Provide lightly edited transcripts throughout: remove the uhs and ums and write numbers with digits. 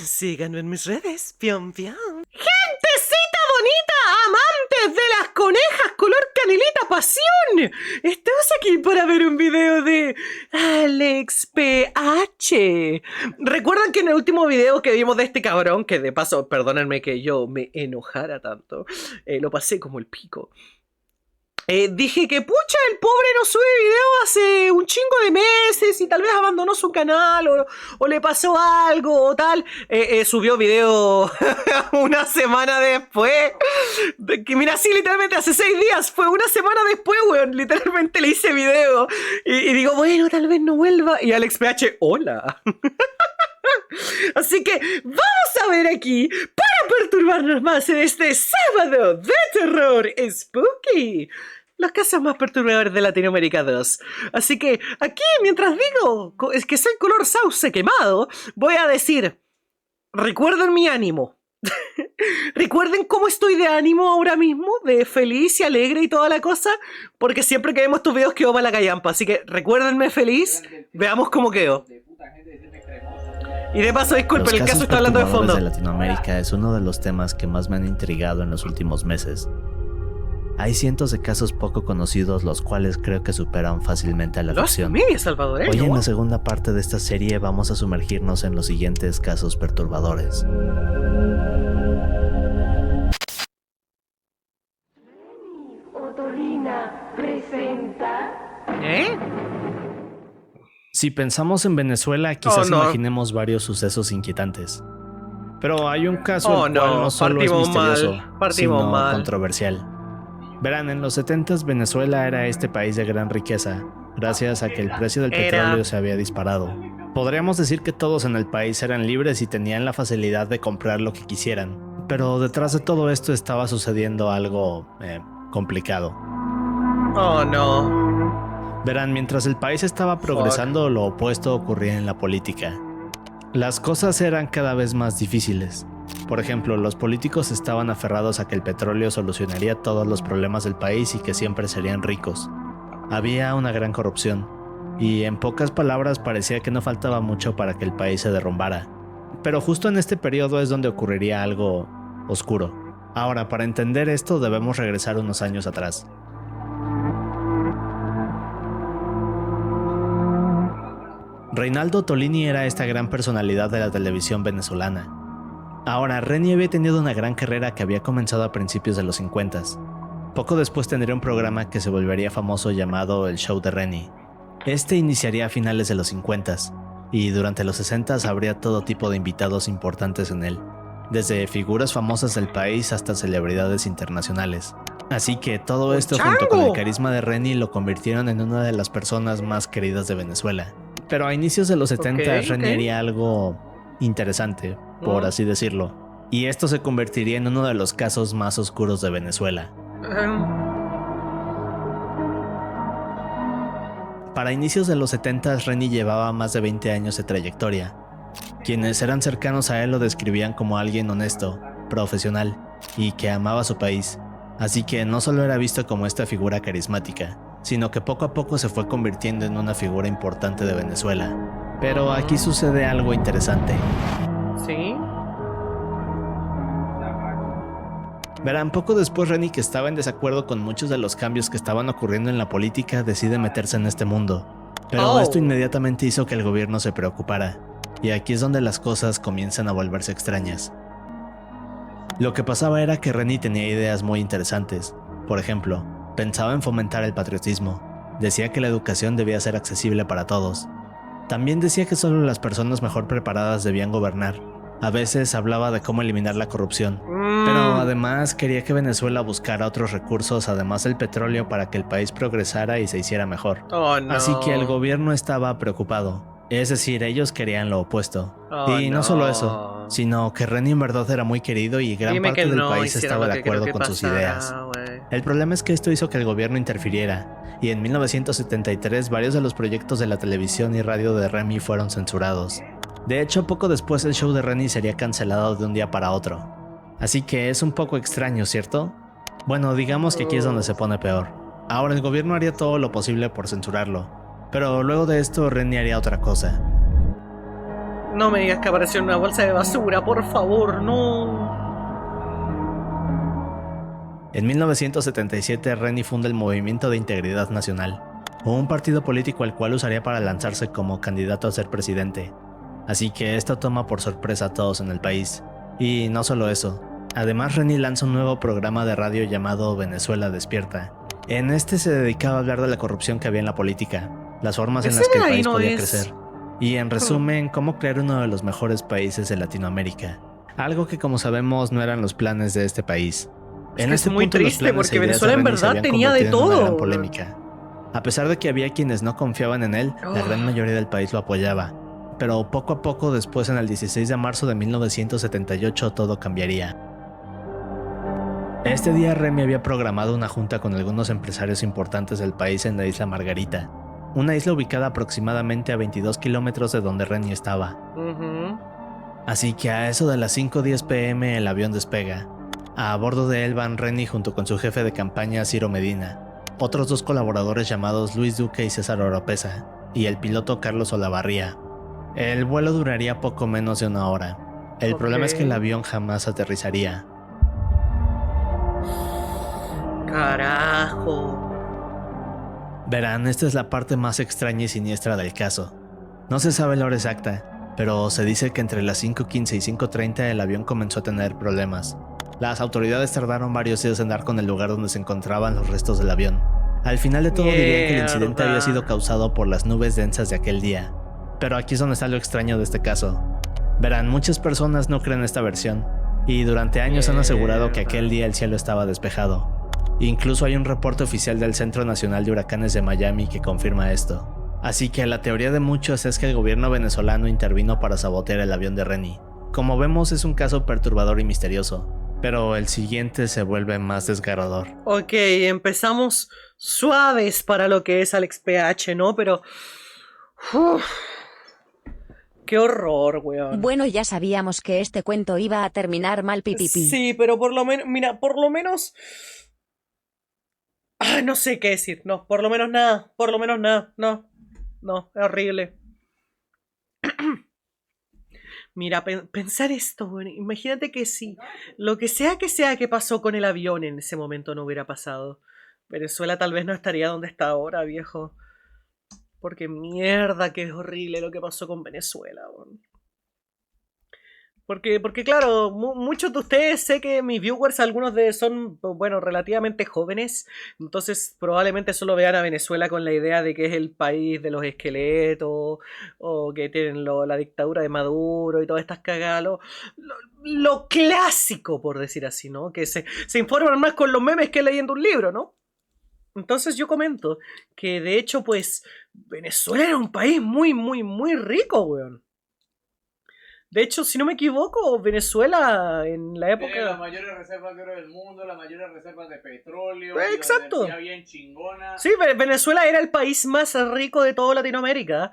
Síganme en mis redes. Pion, pion. ¡Gentecita bonita! ¡Amantes de las conejas color canelita pasión! Estamos aquí para ver un video de Alex PH. ¿Recuerdan que en el último video que vimos de este cabrón, que de paso, perdónenme que yo me enojara tanto, lo pasé como el pico? Dije que pucha, el pobre no sube video hace un chingo de meses y tal vez abandonó su canal o le pasó algo o tal. Subió video una semana después. Que mira, sí, literalmente hace 6 días. Fue una semana después, weón. Literalmente le hice video. Y digo, bueno, tal vez no vuelva. Y Alex PH, hola. Así que vamos a ver aquí para perturbarnos más en este sábado de terror spooky. Los casos más perturbadores de Latinoamérica 2. Así que aquí, mientras digo es que soy color sauce quemado, voy a decir, recuerden mi ánimo. Recuerden cómo estoy de ánimo ahora mismo, de feliz y alegre y toda la cosa, porque siempre que vemos tus videos quedo para la callampa. Así que recuérdenme feliz, veamos cómo quedo. Y de paso, disculpen, el caso está hablando de fondo. De Latinoamérica es uno de los temas que más me han intrigado en los últimos meses. Hay cientos de casos poco conocidos los cuales creo que superan fácilmente a la ficción. Hoy en la segunda parte de esta serie vamos a sumergirnos en los siguientes casos perturbadores. Otorrina presenta... Si pensamos en Venezuela, quizás imaginemos varios sucesos inquietantes. Pero hay un caso el cual no solo es misterioso, sino controversial. Verán, en los 70s Venezuela era este país de gran riqueza, gracias a que el precio del petróleo se había disparado. Podríamos decir que todos en el país eran libres y tenían la facilidad de comprar lo que quisieran. Pero detrás de todo esto estaba sucediendo algo complicado. Oh no. Verán, mientras el país estaba progresando, lo opuesto ocurría en la política. Las cosas eran cada vez más difíciles. Por ejemplo, los políticos estaban aferrados a que el petróleo solucionaría todos los problemas del país y que siempre serían ricos. Había una gran corrupción, y en pocas palabras parecía que no faltaba mucho para que el país se derrumbara. Pero justo en este periodo es donde ocurriría algo oscuro. Ahora, para entender esto debemos regresar unos años atrás. Reinaldo Tolini era esta gran personalidad de la televisión venezolana. Ahora, Reni había tenido una gran carrera que había comenzado a principios de los 50s. Poco después tendría un programa que se volvería famoso llamado El Show de Reni. Este iniciaría a finales de los 50s, y durante los 60s habría todo tipo de invitados importantes en él, desde figuras famosas del país hasta celebridades internacionales. Así que todo esto junto con el carisma de Reni lo convirtieron en una de las personas más queridas de Venezuela. Pero a inicios de los 70 Reni haría algo interesante, por así decirlo, y esto se convertiría en uno de los casos más oscuros de Venezuela. Para inicios de los 70 Reni llevaba más de 20 años de trayectoria. Quienes eran cercanos a él lo describían como alguien honesto, profesional y que amaba su país. Así que no solo era visto como esta figura carismática, sino que poco a poco se fue convirtiendo en una figura importante de Venezuela. Pero aquí sucede algo interesante. ¿Sí? Verán, poco después Reni, que estaba en desacuerdo con muchos de los cambios que estaban ocurriendo en la política, decide meterse en este mundo. Pero esto inmediatamente hizo que el gobierno se preocupara. Y aquí es donde las cosas comienzan a volverse extrañas. Lo que pasaba era que Reni tenía ideas muy interesantes. Por ejemplo, pensaba en fomentar el patriotismo. Decía que la educación debía ser accesible para todos. También decía que solo las personas mejor preparadas debían gobernar. A veces hablaba de cómo eliminar la corrupción. Pero además quería que Venezuela buscara otros recursos además del petróleo para que el país progresara y se hiciera mejor. Así que el gobierno estaba preocupado. Es decir, ellos querían lo opuesto. Y no solo eso, sino que Reni en verdad era muy querido y gran parte del país estaba de acuerdo con sus ideas. El problema es que esto hizo que el gobierno interfiriera, y en 1973 varios de los proyectos de la televisión y radio de Reni fueron censurados. De hecho, poco después el show de Reni sería cancelado de un día para otro. Así que es un poco extraño, ¿cierto? Bueno, digamos que aquí es donde se pone peor. Ahora el gobierno haría todo lo posible por censurarlo, pero luego de esto Reni haría otra cosa. No me digas que apareció en una bolsa de basura, por favor, no. En 1977, Rennie funda el Movimiento de Integridad Nacional, un partido político al cual usaría para lanzarse como candidato a ser presidente. Así que esto toma por sorpresa a todos en el país. Y no solo eso, además Rennie lanza un nuevo programa de radio llamado Venezuela Despierta. En este se dedicaba a hablar de la corrupción que había en la política, las formas en Ese las que de el ahí país no podía es. crecer, y en resumen, cómo crear uno de los mejores países de Latinoamérica. Algo que, como sabemos, no eran los planes de este país. Es En que este es muy punto, los triste planes porque e ideas de Venezuela en Rennie se verdad habían tenía de convertido en una todo. gran polémica. A pesar de que había quienes no confiaban en él, la gran mayoría del país lo apoyaba. Pero poco a poco, después, en el 16 de marzo de 1978, todo cambiaría. Este día, Remy había programado una junta con algunos empresarios importantes del país en la isla Margarita, una isla ubicada aproximadamente a 22 kilómetros de donde Rennie estaba. Ujú. Así que a eso de las 5:10 p.m. el avión despega. A bordo de él van Rennie junto con su jefe de campaña Ciro Medina, otros dos colaboradores llamados Luis Duque y César Oropesa, y el piloto Carlos Olavarría. El vuelo duraría poco menos de una hora. El problema es que el avión jamás aterrizaría. Carajo. Verán, esta es la parte más extraña y siniestra del caso. No se sabe la hora exacta, pero se dice que entre las 5:15 y 5:30 el avión comenzó a tener problemas. Las autoridades tardaron varios días en dar con el lugar donde se encontraban los restos del avión. Al final de todo dirían que el incidente había sido causado por las nubes densas de aquel día. Pero aquí es donde está lo extraño de este caso. Verán, muchas personas no creen esta versión, y durante años han asegurado que aquel día el cielo estaba despejado. Incluso hay un reporte oficial del Centro Nacional de Huracanes de Miami que confirma esto. Así que la teoría de muchos es que el gobierno venezolano intervino para sabotear el avión de Rennie. Como vemos, es un caso perturbador y misterioso, pero el siguiente se vuelve más desgarrador. Ok, empezamos suaves para lo que es Alex PH, ¿no? Pero... uf, qué horror, weón. Bueno, ya sabíamos que este cuento iba a terminar mal, pipipi. Sí, pero por lo menos, mira, por lo menos... Ah, no sé qué decir, no, por lo menos nada, no, es horrible. Mira, pensar esto, weón, imagínate que si lo que sea que pasó con el avión en ese momento no hubiera pasado, Venezuela tal vez no estaría donde está ahora, viejo. Porque mierda que es horrible lo que pasó con Venezuela, weón. Porque claro, muchos de ustedes sé que mis viewers, algunos de son, bueno, relativamente jóvenes, entonces probablemente solo vean a Venezuela con la idea de que es el país de los esqueletos, o que tienen la dictadura de Maduro y todas estas cagadas, lo clásico, por decir así, ¿no? Que se informan más con los memes que leyendo un libro, ¿no? Entonces yo comento que de hecho, pues, Venezuela era un país muy, muy, muy rico, weón. De hecho, si no me equivoco, Venezuela en la época... Tiene las mayores reservas de oro del mundo, las mayores reservas de petróleo, exacto. energía bien chingona. Sí, Venezuela era el país más rico de toda Latinoamérica.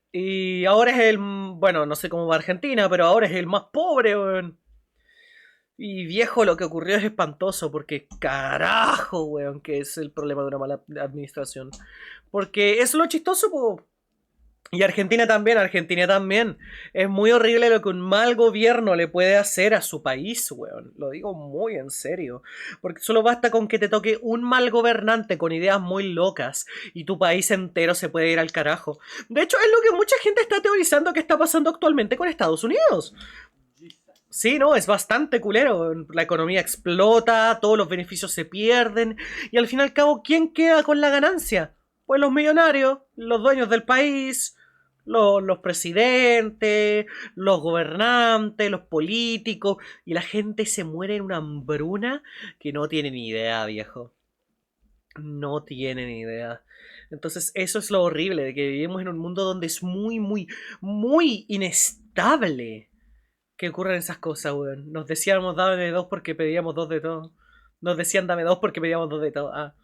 Y ahora es el... Bueno, no sé cómo va Argentina, pero ahora es el más pobre, weón. Y viejo, lo que ocurrió es espantoso, porque carajo, weón, que es el problema de una mala administración. Porque es lo chistoso, po. Y Argentina también. Es muy horrible lo que un mal gobierno le puede hacer a su país, weón. Lo digo muy en serio. Porque solo basta con que te toque un mal gobernante con ideas muy locas y tu país entero se puede ir al carajo. De hecho, es lo que mucha gente está teorizando que está pasando actualmente con Estados Unidos. Sí, no, es bastante culero. La economía explota, todos los beneficios se pierden y al fin y al cabo, ¿quién queda con la ganancia? Pues los millonarios, los dueños del país, los presidentes, los gobernantes, los políticos, y la gente se muere en una hambruna que no tienen ni idea, viejo. No tienen idea. Entonces eso es lo horrible, de que vivimos en un mundo donde es muy, muy, muy inestable que ocurran esas cosas, weón. Nos decíamos dame dos porque pedíamos dos de todo. Nos decían dame dos porque pedíamos dos de todo. Ah.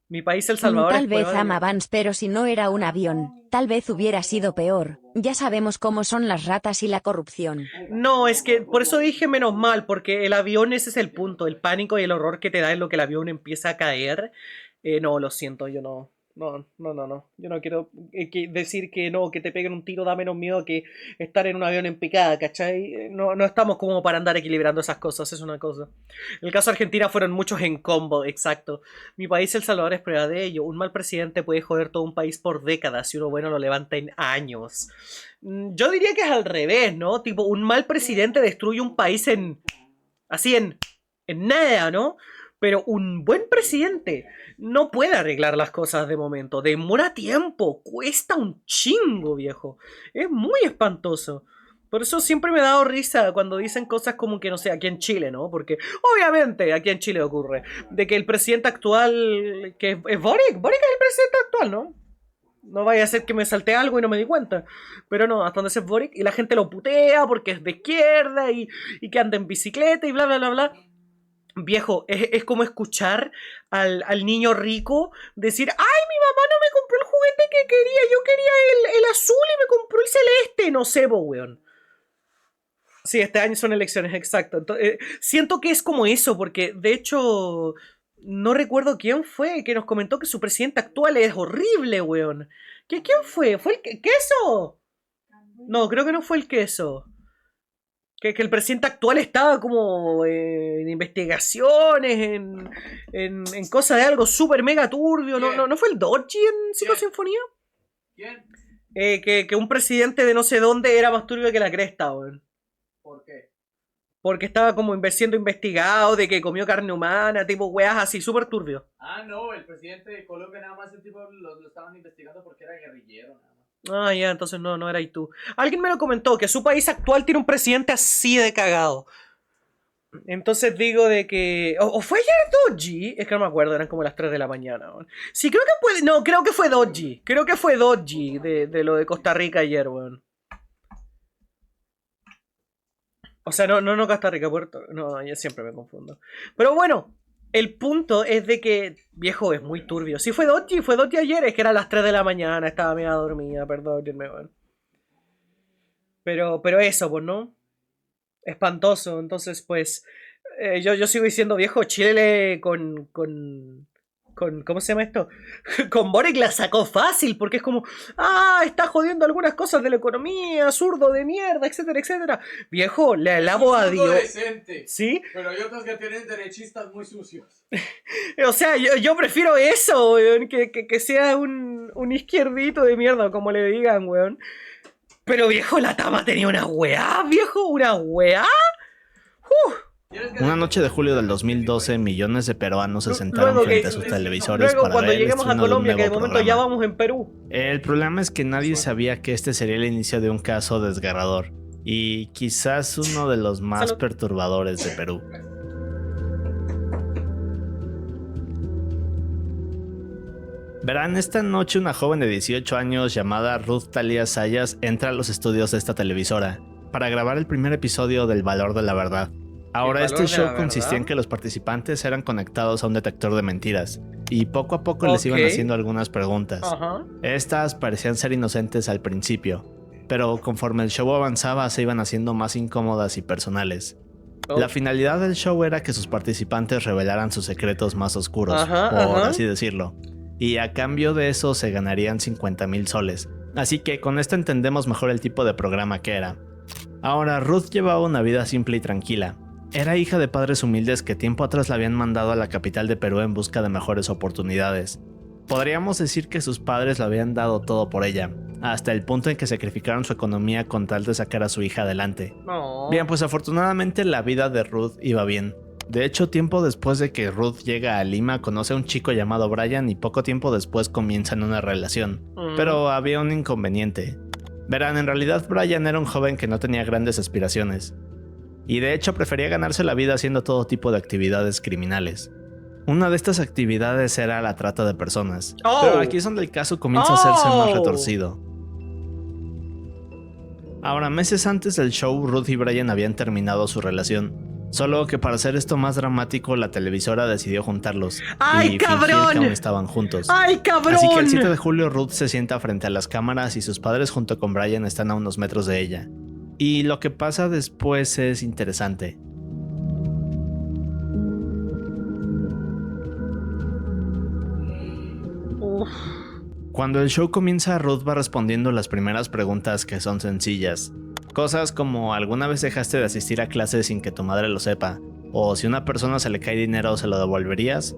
Mi país, El Salvador. Tal vez ama Vans, pero si no era un avión, tal vez hubiera sido peor. Ya sabemos cómo son las ratas y la corrupción. No, es que por eso dije menos mal, porque el avión ese es el punto. El pánico y el horror que te da en lo que el avión empieza a caer. No, lo siento, yo no. No. Yo no quiero decir que no, que te peguen un tiro da menos miedo que estar en un avión en picada, ¿cachai? No estamos como para andar equilibrando esas cosas, es una cosa. En el caso de Argentina fueron muchos en combo, exacto. Mi país, El Salvador, es prueba de ello. Un mal presidente puede joder todo un país por décadas y uno bueno lo levanta en años. Yo diría que es al revés, ¿no? Tipo, un mal presidente destruye un país así en nada, ¿no? Pero un buen presidente no puede arreglar las cosas de momento. Demora tiempo. Cuesta un chingo, viejo. Es muy espantoso. Por eso siempre me ha dado risa cuando dicen cosas como que, no sé, aquí en Chile, ¿no? Porque obviamente aquí en Chile ocurre. De que el presidente actual, que es Boric. Boric es el presidente actual, ¿no? No vaya a ser que me salte algo y no me di cuenta. Pero no, hasta donde es Boric. Y la gente lo putea porque es de izquierda y que anda en bicicleta y bla, bla, bla, bla. Viejo, es como escuchar al niño rico decir: ¡ay, mi mamá no me compró el juguete que quería! Yo quería el azul y me compró el celeste. No sé, weón. Sí, este año son elecciones, exacto. Entonces, siento que es como eso, porque de hecho no recuerdo quién fue que nos comentó que su presidente actual es horrible, weón. ¿Quién fue? ¿Fue el queso? No, creo que no fue el queso. Que el presidente actual estaba como en investigaciones, en cosas de algo súper mega turbio. ¿No fue el Dodgy en Psicosinfonía? ¿Quién? Que un presidente de no sé dónde era más turbio que la cresta, weón. ¿Por qué? Porque estaba como siendo investigado de que comió carne humana, tipo weas así, súper turbio. Ah, no, el presidente de Colombia nada más el tipo lo estaban investigando porque era guerrillero, nada más. Ah, ya, entonces no eras tú. Alguien me lo comentó, que su país actual tiene un presidente así de cagado. Entonces digo de que... ¿O fue ayer Dodgy? Es que no me acuerdo, eran como las 3 de la mañana. ¿No? Sí, creo que fue... No, creo que fue Dodgy. Creo que fue Dodgy de lo de Costa Rica ayer, weón. O sea, no Costa Rica, Puerto... No, yo siempre me confundo. Pero bueno, el punto es de que, viejo, es muy turbio. Sí fue Dodgy ayer, es que eran las 3 de la mañana, estaba media dormida, perdónenme, weón. Pero eso, pues, ¿no? Espantoso. Entonces, pues, yo sigo diciendo, viejo, Chile con ¿cómo se llama esto? Con Boric la sacó fácil, porque es como, está jodiendo algunas cosas de la economía, zurdo de mierda, etcétera, etcétera. Viejo, le alabo a Dios. Decente, ¿Sí? pero hay otros que tienen derechistas muy sucios. O sea, yo prefiero eso, weón, que sea un izquierdito de mierda, como le digan, weón. Pero viejo, la Tama tenía una weá, viejo, una weá. Una noche de julio del 2012, millones de peruanos se sentaron frente a sus televisores luego, para cuando ver el lleguemos a estreno de un Colombia, que de nuevo momento ya programa. vamos en Perú. El problema es que nadie sabía que este sería el inicio de un caso desgarrador y quizás uno de los más Salud. perturbadores de Perú. Verán, esta noche una joven de 18 años llamada Ruth Talia Sayas entra a los estudios de esta televisora para grabar el primer episodio del Valor de la Verdad. Ahora, ¿El este Valor de show la consistía Verdad? en que los participantes eran conectados a un detector de mentiras y poco a poco les iban Ok. haciendo algunas preguntas. Ajá. Estas parecían ser inocentes al principio, pero conforme el show avanzaba se iban haciendo más incómodas y personales. Oh. La finalidad del show era que sus participantes revelaran sus secretos más oscuros, Ajá, por ajá. así decirlo, y a cambio de eso se ganarían 50,000 soles. Así que con esto entendemos mejor el tipo de programa que era. Ahora, Ruth llevaba una vida simple y tranquila. Era hija de padres humildes que tiempo atrás la habían mandado a la capital de Perú en busca de mejores oportunidades. Podríamos decir que sus padres lo habían dado todo por ella, hasta el punto en que sacrificaron su economía con tal de sacar a su hija adelante. No. Bien, pues afortunadamente la vida de Ruth iba bien. De hecho, tiempo después de que Ruth llega a Lima, conoce a un chico llamado Brian y poco tiempo después comienzan una relación. Pero había un inconveniente. Verán, en realidad Brian era un joven que no tenía grandes aspiraciones. Y de hecho prefería ganarse la vida haciendo todo tipo de actividades criminales. Una de estas actividades era la trata de personas. Oh. Pero aquí es donde el caso comienza a hacerse más Oh. retorcido. Ahora, meses antes del show, Ruth y Brian habían terminado su relación. Solo que para hacer esto más dramático, la televisora decidió juntarlos. ¡Ay, y fingir cabrón! que aún estaban juntos. ¡Ay, cabrón! Así que el 7 de julio Ruth se sienta frente a las cámaras y sus padres junto con Brian están a unos metros de ella. Y lo que pasa después es interesante. Uf. Cuando el show comienza, Ruth va respondiendo las primeras preguntas que son sencillas. Cosas como ¿alguna vez dejaste de asistir a clases sin que tu madre lo sepa? O si a una persona se le cae dinero, ¿se lo devolverías?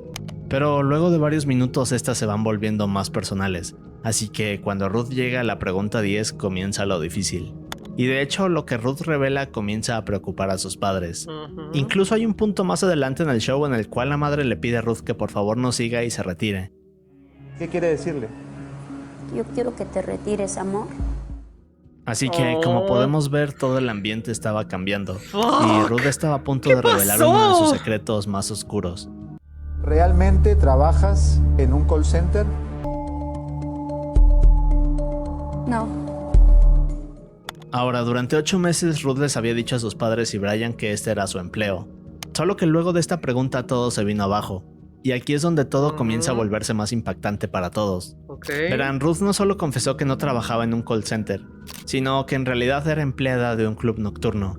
Pero luego de varios minutos estas se van volviendo más personales, así que cuando Ruth llega a la pregunta 10 comienza lo difícil. Y de hecho lo que Ruth revela comienza a preocupar a sus padres. Incluso hay un punto más adelante en el show en el cual la madre le pide a Ruth que por favor no siga y se retire. ¿Qué quiere decirle? Yo quiero que te retires, amor. Así que, como podemos ver, todo el ambiente estaba cambiando. Fuck. Y Ruth estaba a punto de revelar pasó? uno de sus secretos más oscuros. ¿Realmente trabajas en un call center? No. Ahora, durante 8 meses, Ruth les había dicho a sus padres y Brian que este era su empleo. Solo que luego de esta pregunta todo se vino abajo. Y aquí es donde todo comienza a volverse más impactante para todos. Verán, Ruth no solo confesó que no trabajaba en un call center, sino que en realidad era empleada de un club nocturno.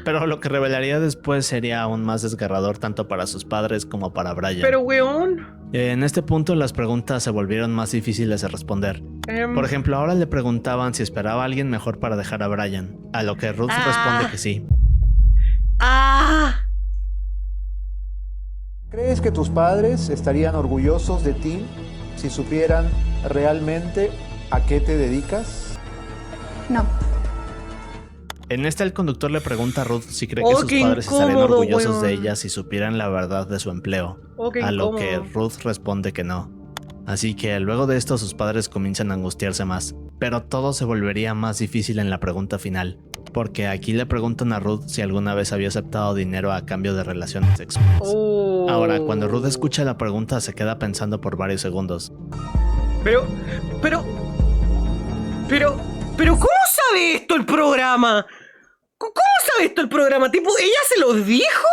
Pero lo que revelaría después sería aún más desgarrador tanto para sus padres como para Brian. Pero weón. En este punto las preguntas se volvieron más difíciles de responder. Por ejemplo, ahora le preguntaban si esperaba a alguien mejor para dejar a Brian, a lo que Ruth responde que sí. ¿Crees que tus padres estarían orgullosos de ti si supieran realmente a qué te dedicas? No. En esta el conductor le pregunta a Ruth si cree Oh, que sus qué padres estarían incómodo, orgullosos de weón. ella si supieran la verdad de su empleo, Oh, qué a lo que incómodo. Ruth responde que no. Así que luego de esto sus padres comienzan a angustiarse más, pero todo se volvería más difícil en la pregunta final, porque aquí le preguntan a Ruth si alguna vez había aceptado dinero a cambio de relaciones sexuales. Ahora, cuando Ruth escucha la pregunta se queda pensando por varios segundos. Pero, ¿cómo sabe esto el programa? ¿Cómo sabe esto el programa? Tipo, ¿ella se lo dijo?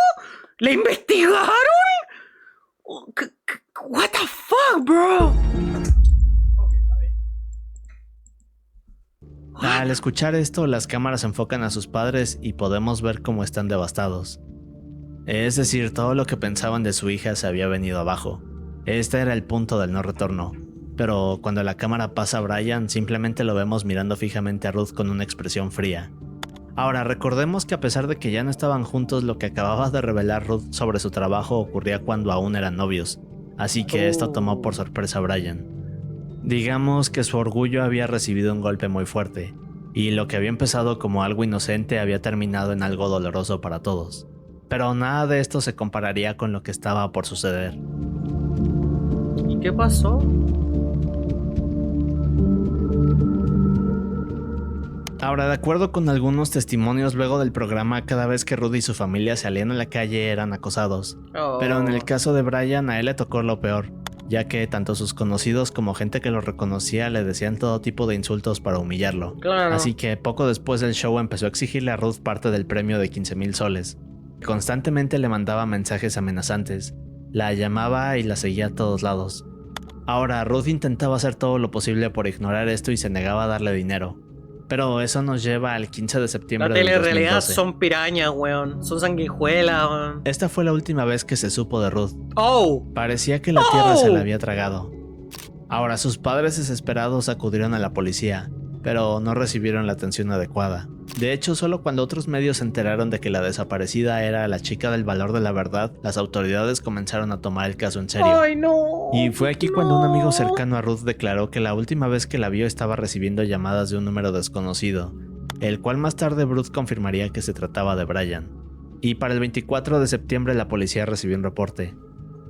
¿La investigaron? What the fuck, bro? Al escuchar esto, las cámaras enfocan a sus padres y podemos ver cómo están devastados. Es decir, todo lo que pensaban de su hija se había venido abajo. Este era el punto del no retorno. Pero cuando la cámara pasa a Brian, simplemente lo vemos mirando fijamente a Ruth con una expresión fría. Ahora, recordemos que a pesar de que ya no estaban juntos, lo que acababa de revelar Ruth sobre su trabajo ocurría cuando aún eran novios. Así que esto tomó por sorpresa a Brian. Digamos que su orgullo había recibido un golpe muy fuerte, y lo que había empezado como algo inocente había terminado en algo doloroso para todos. Pero nada de esto se compararía con lo que estaba por suceder. ¿Y qué pasó? Ahora, de acuerdo con algunos testimonios luego del programa, cada vez que Ruth y su familia salían a la calle eran acosados. Pero en el caso de Brian, a él le tocó lo peor, ya que tanto sus conocidos como gente que lo reconocía le decían todo tipo de insultos para humillarlo. Claro. Así que poco después del show empezó a exigirle a Ruth parte del premio de 15,000 soles. Constantemente le mandaba mensajes amenazantes, la llamaba y la seguía a todos lados. Ahora, Ruth intentaba hacer todo lo posible por ignorar esto y se negaba a darle dinero. Pero eso nos lleva al 15 de septiembre La del telerrealidad 2012. son pirañas, weón. Son sanguijuelas, weón. Esta fue la última vez que se supo de Ruth. ¡Oh! Parecía que la tierra se la había tragado. Ahora, sus padres desesperados acudieron a la policía, pero no recibieron la atención adecuada. De hecho, solo cuando otros medios se enteraron de que la desaparecida era la chica del valor de la verdad, las autoridades comenzaron a tomar el caso en serio. ¡Ay, no! Y fue aquí cuando un amigo cercano a Ruth declaró que la última vez que la vio estaba recibiendo llamadas de un número desconocido, el cual más tarde Ruth confirmaría que se trataba de Brian. Y para el 24 de septiembre la policía recibió un reporte.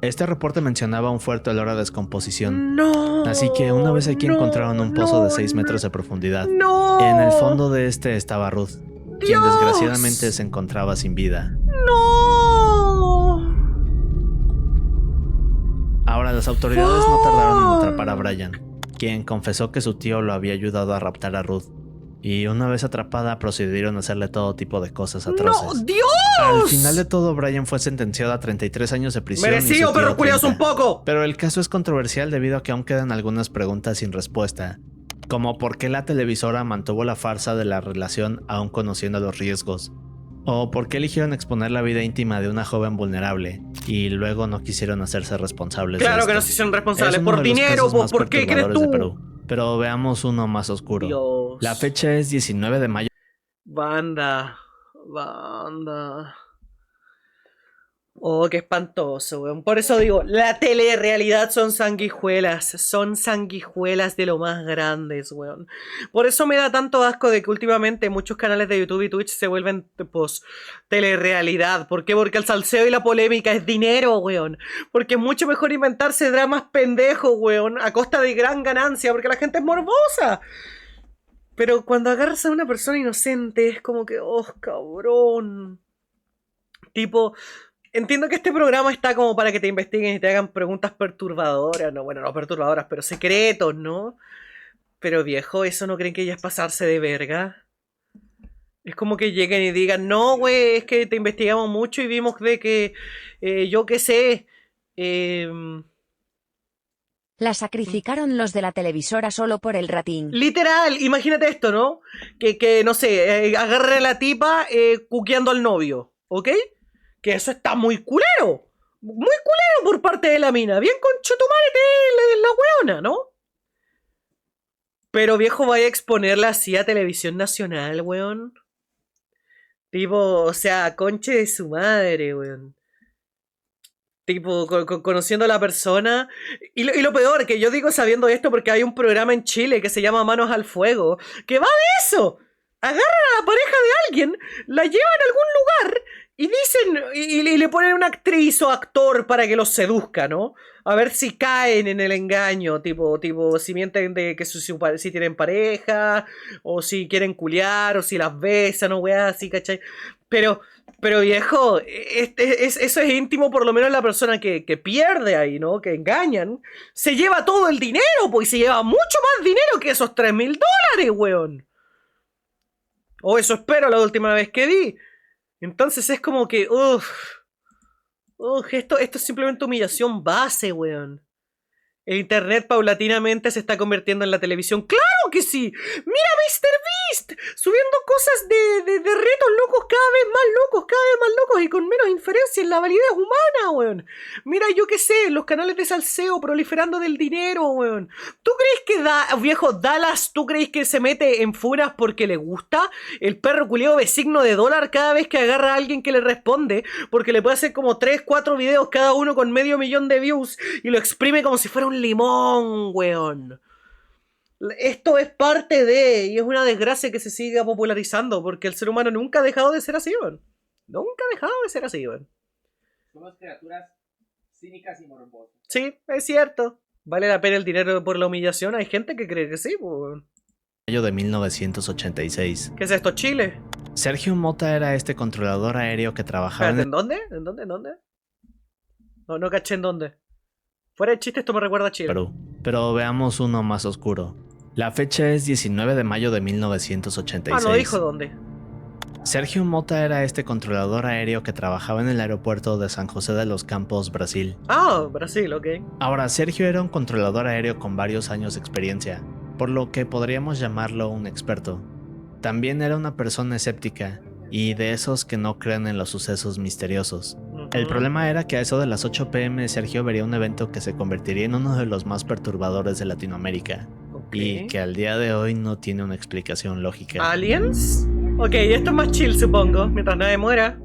Este reporte mencionaba un fuerte olor a descomposición. ¡No! Así que una vez aquí encontraron un pozo de 6 metros de profundidad. ¡No! En el fondo de este estaba Ruth, quien ¡Dios! desgraciadamente se encontraba sin vida. ¡No! Ahora, las autoridades no tardaron en atrapar a Brian, quien confesó que su tío lo había ayudado a raptar a Ruth. Y una vez atrapada procedieron a hacerle todo tipo de cosas atroces. ¡No! ¡Dios! Al final de todo, Brian fue sentenciado a 33 años de prisión. ¡Merecido, y su tío perro culiados, un 30. poco! Pero el caso es controversial debido a que aún quedan algunas preguntas sin respuesta, como por qué la televisora mantuvo la farsa de la relación aún conociendo los riesgos. ¿O por qué eligieron exponer la vida íntima de una joven vulnerable y luego no quisieron hacerse responsables de Claro esto? que no se hicieron responsables. Es uno Por de los dinero, casos más ¿por qué crees perturbadores de tú? Perú. Pero veamos uno más oscuro. Dios. La fecha es 19 de mayo. Banda. Oh, qué espantoso, weón. Por eso digo, la telerrealidad son sanguijuelas de lo más grandes, weón. Por eso me da tanto asco de que últimamente muchos canales de YouTube y Twitch se vuelven, pues, telerrealidad. ¿Por qué? Porque el salseo y la polémica es dinero, weón. Porque es mucho mejor inventarse dramas pendejos, weón, a costa de gran ganancia, porque la gente es morbosa. Pero cuando agarras a una persona inocente es como que, oh, cabrón. Tipo... Entiendo que este programa está como para que te investiguen y te hagan preguntas perturbadoras, no, bueno, no perturbadoras, pero secretos, ¿no? Pero viejo, ¿eso no creen que ya es pasarse de verga? Es como que lleguen y digan, no, güey, es que te investigamos mucho y vimos de que, yo qué sé, La sacrificaron los de la televisora solo por el rating. literal, imagínate esto, ¿no? Que no sé, agarre a la tipa cuqueando al novio, ¿ok? Que eso está muy culero. Muy culero por parte de la mina. Bien conchetumare la weona, ¿no? Pero viejo, vaya a exponerla así a televisión nacional, weón. Tipo, o sea, conche de su madre, weón. Tipo, conociendo a la persona. Y lo peor, que yo digo sabiendo esto porque hay un programa en Chile que se llama Manos al Fuego, que va de eso. Agarran a la pareja de alguien, la llevan a algún lugar y dicen, y le ponen una actriz o actor para que los seduzca, ¿no? A ver si caen en el engaño, tipo si mienten de que si tienen pareja, o si quieren culiar, o si las besan, o weá, así, ¿cachai? Pero viejo, eso es íntimo, por lo menos la persona que pierde ahí, ¿no? Que engañan, se lleva todo el dinero, pues, y se lleva mucho más dinero que esos $3.000, weón. O eso espero la última vez que vi. Entonces es como que, esto es simplemente humillación base, weón. El internet paulatinamente se está convirtiendo en la televisión. ¡Claro que sí! ¡Mira MrBeast! Subiendo cosas de retos locos, cada vez más locos y con menos inferencia en la validez humana, weón. Mira, yo qué sé, los canales de salseo proliferando del dinero, weón. ¿Tú crees que viejo Dallas, tú crees que se mete en furas porque le gusta? El perro culiao de signo de dólar cada vez que agarra a alguien que le responde, porque le puede hacer como 3, 4 videos cada uno con 500.000 de views y lo exprime como si fuera un limón, weón. Esto es parte de, y es una desgracia que se siga popularizando, porque el ser humano nunca ha dejado de ser así, weón. Nunca ha dejado de ser así, weón. Somos criaturas cínicas y morbosas. Sí, es cierto. ¿Vale la pena el dinero por la humillación? Hay gente que cree que sí, weón. Mayo de 1986. ¿Qué es esto, Chile? Sergio Mota era este controlador aéreo que trabajaba Espérate, ¿en dónde? No caché en dónde. Fuera de chiste, esto me recuerda a Chile. Perú. Pero veamos uno más oscuro. La fecha es 19 de mayo de 1986. No dijo dónde. Sergio Mota era este controlador aéreo que trabajaba en el aeropuerto de San José de los Campos, Brasil. Brasil, ok. Ahora, Sergio era un controlador aéreo con varios años de experiencia, por lo que podríamos llamarlo un experto. También era una persona escéptica, y de esos que no creen en los sucesos misteriosos. El problema era que a eso de las 8 p.m. Sergio vería un evento que se convertiría en uno de los más perturbadores de Latinoamérica, y que al día de hoy no tiene una explicación lógica. ¿Aliens? Ok, esto es más chill, supongo, mientras nadie muera.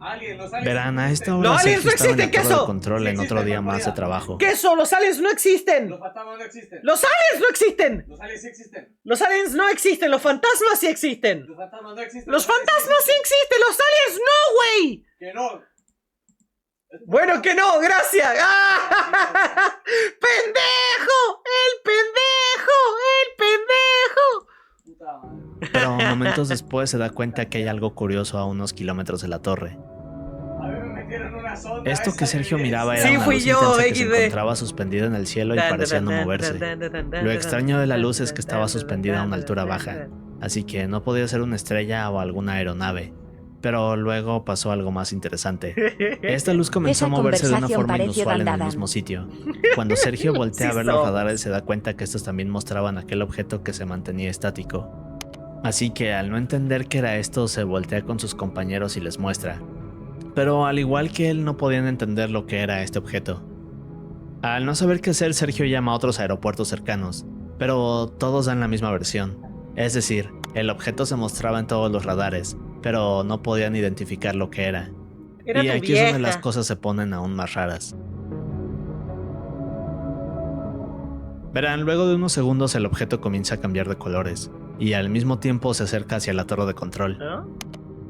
Aliens, los Verán, a esta hora ¡Los aliens Sergio no estaba en la existen! torre de ¿Queso? control Sí en otro existen, día no más de podía. trabajo. ¿Qué eso? ¡Los aliens no existen! Los fantasmas no existen. ¡Los aliens no existen! Los aliens sí existen. ¡Los aliens no existen! ¡Los fantasmas sí existen! Los fantasmas no existen. ¡Los fantasmas sí existen! ¡Los aliens no, güey! Que no. Bueno, que no, gracias. ¡Ah! ¡Pendejo! ¡El pendejo! Puta madre. Pero momentos después se da cuenta que hay algo curioso a unos kilómetros de la torre. A ver, me metieron una sonda. Esto que Sergio miraba era Sí, una fui luz yo, intensa que se XD. encontraba suspendida en el cielo y parecía no moverse. Lo extraño de la luz es que estaba suspendida a una altura baja, así que no podía ser una estrella o alguna aeronave. Pero luego pasó algo más interesante. Esta luz comenzó Esa a moverse de una conversación forma pareció inusual en el dandada. mismo sitio. Cuando Sergio voltea Sí a ver los somos. radares se da cuenta que estos también mostraban aquel objeto que se mantenía estático. Así que al no entender qué era esto, se voltea con sus compañeros y les muestra. Pero al igual que él, no podían entender lo que era este objeto. Al no saber qué hacer, Sergio llama a otros aeropuertos cercanos, pero todos dan la misma versión. Es decir, el objeto se mostraba en todos los radares, pero no podían identificar lo que era. Era Y tu aquí es donde las vieja. cosas se ponen aún más raras. Verán, luego de unos segundos el objeto comienza a cambiar de colores, y al mismo tiempo se acerca hacia la torre de control. ¿Ah?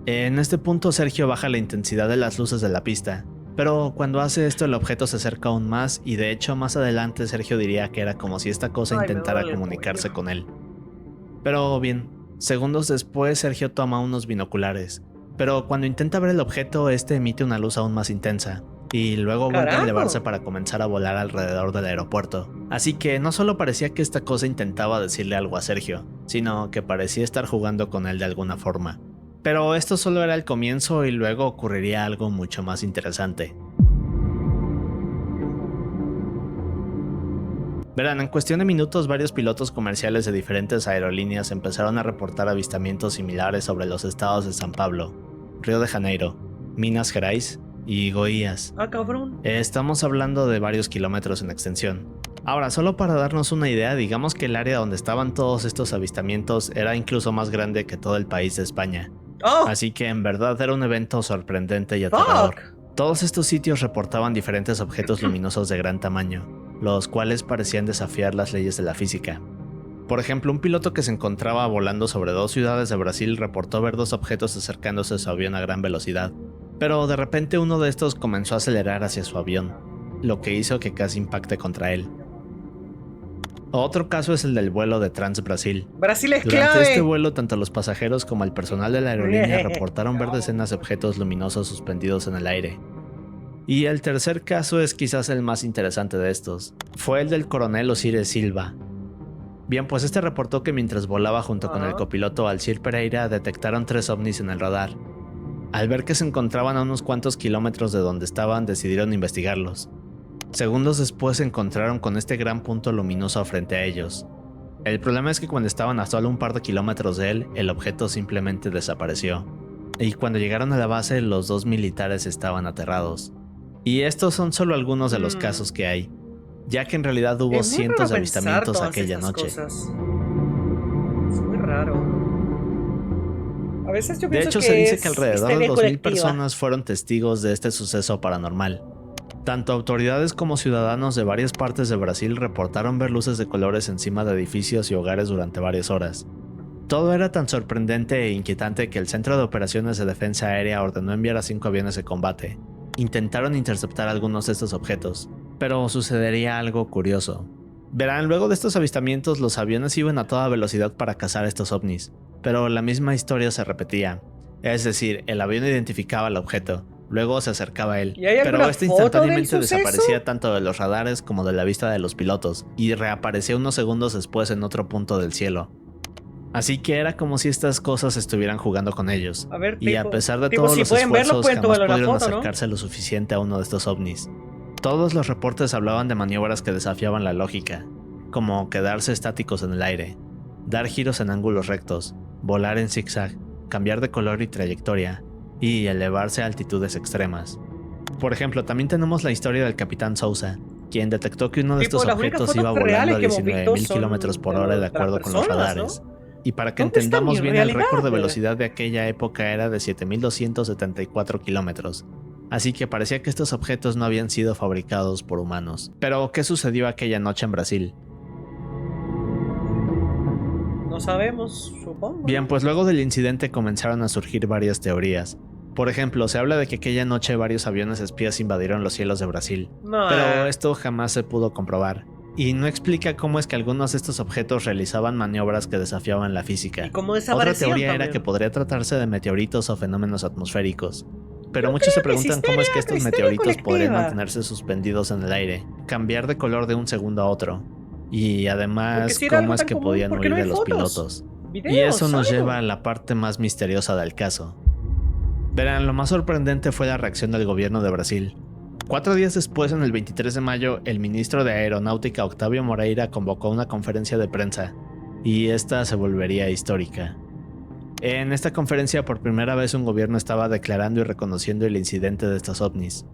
En este punto Sergio baja la intensidad de las luces de la pista, pero cuando hace esto el objeto se acerca aún más y de hecho más adelante Sergio diría que era como si esta cosa Ay, me intentara duele el comunicarse cuello. con él. Pero bien, segundos después Sergio toma unos binoculares, pero cuando intenta ver el objeto este emite una luz aún más intensa, y luego vuelve a ¡Carajo! elevarse para comenzar a volar alrededor del aeropuerto. Así que no solo parecía que esta cosa intentaba decirle algo a Sergio, sino que parecía estar jugando con él de alguna forma. Pero esto solo era el comienzo y luego ocurriría algo mucho más interesante. Verán, en cuestión de minutos varios pilotos comerciales de diferentes aerolíneas empezaron a reportar avistamientos similares sobre los estados de San Pablo, Río de Janeiro, Minas Gerais y Goiás. Ah, cabrón. Estamos hablando de varios kilómetros en extensión. Ahora, solo para darnos una idea, digamos que el área donde estaban todos estos avistamientos era incluso más grande que todo el país de España. Oh, Así que en verdad era un evento sorprendente y aterrador. fuck. Todos estos sitios reportaban diferentes objetos luminosos de gran tamaño, los cuales parecían desafiar las leyes de la física. Por ejemplo, un piloto que se encontraba volando sobre 2 ciudades de Brasil reportó ver 2 objetos acercándose a su avión a gran velocidad, pero de repente uno de estos comenzó a acelerar hacia su avión, lo que hizo que casi impacte contra él. Otro caso es el del vuelo de Trans Brasil. Brasil es Durante clave. este vuelo, tanto los pasajeros como el personal de la aerolínea reportaron ver decenas de objetos luminosos suspendidos en el aire. Y el tercer caso es quizás el más interesante de estos. Fue el del coronel Osiris Silva. Bien, pues este reportó que mientras volaba junto con el copiloto Alcir Pereira detectaron 3 ovnis en el radar. Al ver que se encontraban a unos cuantos kilómetros de donde estaban, decidieron investigarlos. Segundos después se encontraron con este gran punto luminoso frente a ellos. El problema es que cuando estaban a solo un par de kilómetros de él, el objeto simplemente desapareció. Y cuando llegaron a la base, los 2 militares estaban aterrados. Y estos son solo algunos de los casos que hay, ya que en realidad hubo Es muy cientos raro de pensar avistamientos todas aquella estas noche. cosas. Es muy raro. A veces yo De pienso hecho, que se dice es que alrededor de histeria 2000 colectiva. personas fueron testigos de este suceso paranormal. Tanto autoridades como ciudadanos de varias partes de Brasil reportaron ver luces de colores encima de edificios y hogares durante varias horas. Todo era tan sorprendente e inquietante que el Centro de Operaciones de Defensa Aérea ordenó enviar a 5 aviones de combate. Intentaron interceptar algunos de estos objetos, pero sucedería algo curioso. Verán, luego de estos avistamientos los aviones iban a toda velocidad para cazar estos ovnis, pero la misma historia se repetía. Es decir, el avión identificaba el objeto, luego se acercaba a él, ¿Y hay pero alguna este foto del instantáneamente suceso? desaparecía tanto de los radares como de la vista de los pilotos, y reaparecía unos segundos después en otro punto del cielo. Así que era como si estas cosas estuvieran jugando con ellos, A ver, y a tipo- pesar de tipo, todos si los pueden verlo, esfuerzos pueden jamás tomarle una pudieron foto, ¿no? acercarse lo suficiente a uno de estos ovnis. Todos los reportes hablaban de maniobras que desafiaban la lógica, como quedarse estáticos en el aire, dar giros en ángulos rectos, volar en zigzag, cambiar de color y trayectoria, y elevarse a altitudes extremas. Por ejemplo, también tenemos la historia del Capitán Sousa, quien detectó que uno de Tipo, estos las únicas objetos fotos iba volando reales a que hemos visto 19.000 son kilómetros por de hora de las acuerdo con los personas, radares. ¿no? Y para que ¿Dónde está entendamos mi bien, el realidad? récord de velocidad de aquella época era de 7.274 kilómetros. Así que parecía que estos objetos no habían sido fabricados por humanos. Pero, ¿qué sucedió aquella noche en Brasil? No sabemos, supongo. Bien, pues luego del incidente comenzaron a surgir varias teorías. Por ejemplo, se habla de que aquella noche varios aviones espías invadieron los cielos de Brasil. No, Pero esto jamás se pudo comprobar. Y no explica cómo es que algunos de estos objetos realizaban maniobras que desafiaban la física. ¿y cómo Otra desaparecieron teoría era también? que podría tratarse de meteoritos o fenómenos atmosféricos. Pero Yo muchos se creo que es preguntan cómo es que histeria estos meteoritos colectiva. podrían mantenerse suspendidos en el aire, cambiar de color de un segundo a otro. Y Porque además, si era algo cómo es tan que común, podían ¿por qué huir no hay de los fotos? pilotos. Videos, Y eso nos algo. lleva a la parte más misteriosa del caso. Verán, lo más sorprendente fue la reacción del gobierno de Brasil. 4 días después, en el 23 de mayo, el ministro de Aeronáutica Octavio Moreira convocó una conferencia de prensa, y esta se volvería histórica. En esta conferencia por primera vez un gobierno estaba declarando y reconociendo el incidente de estos ovnis.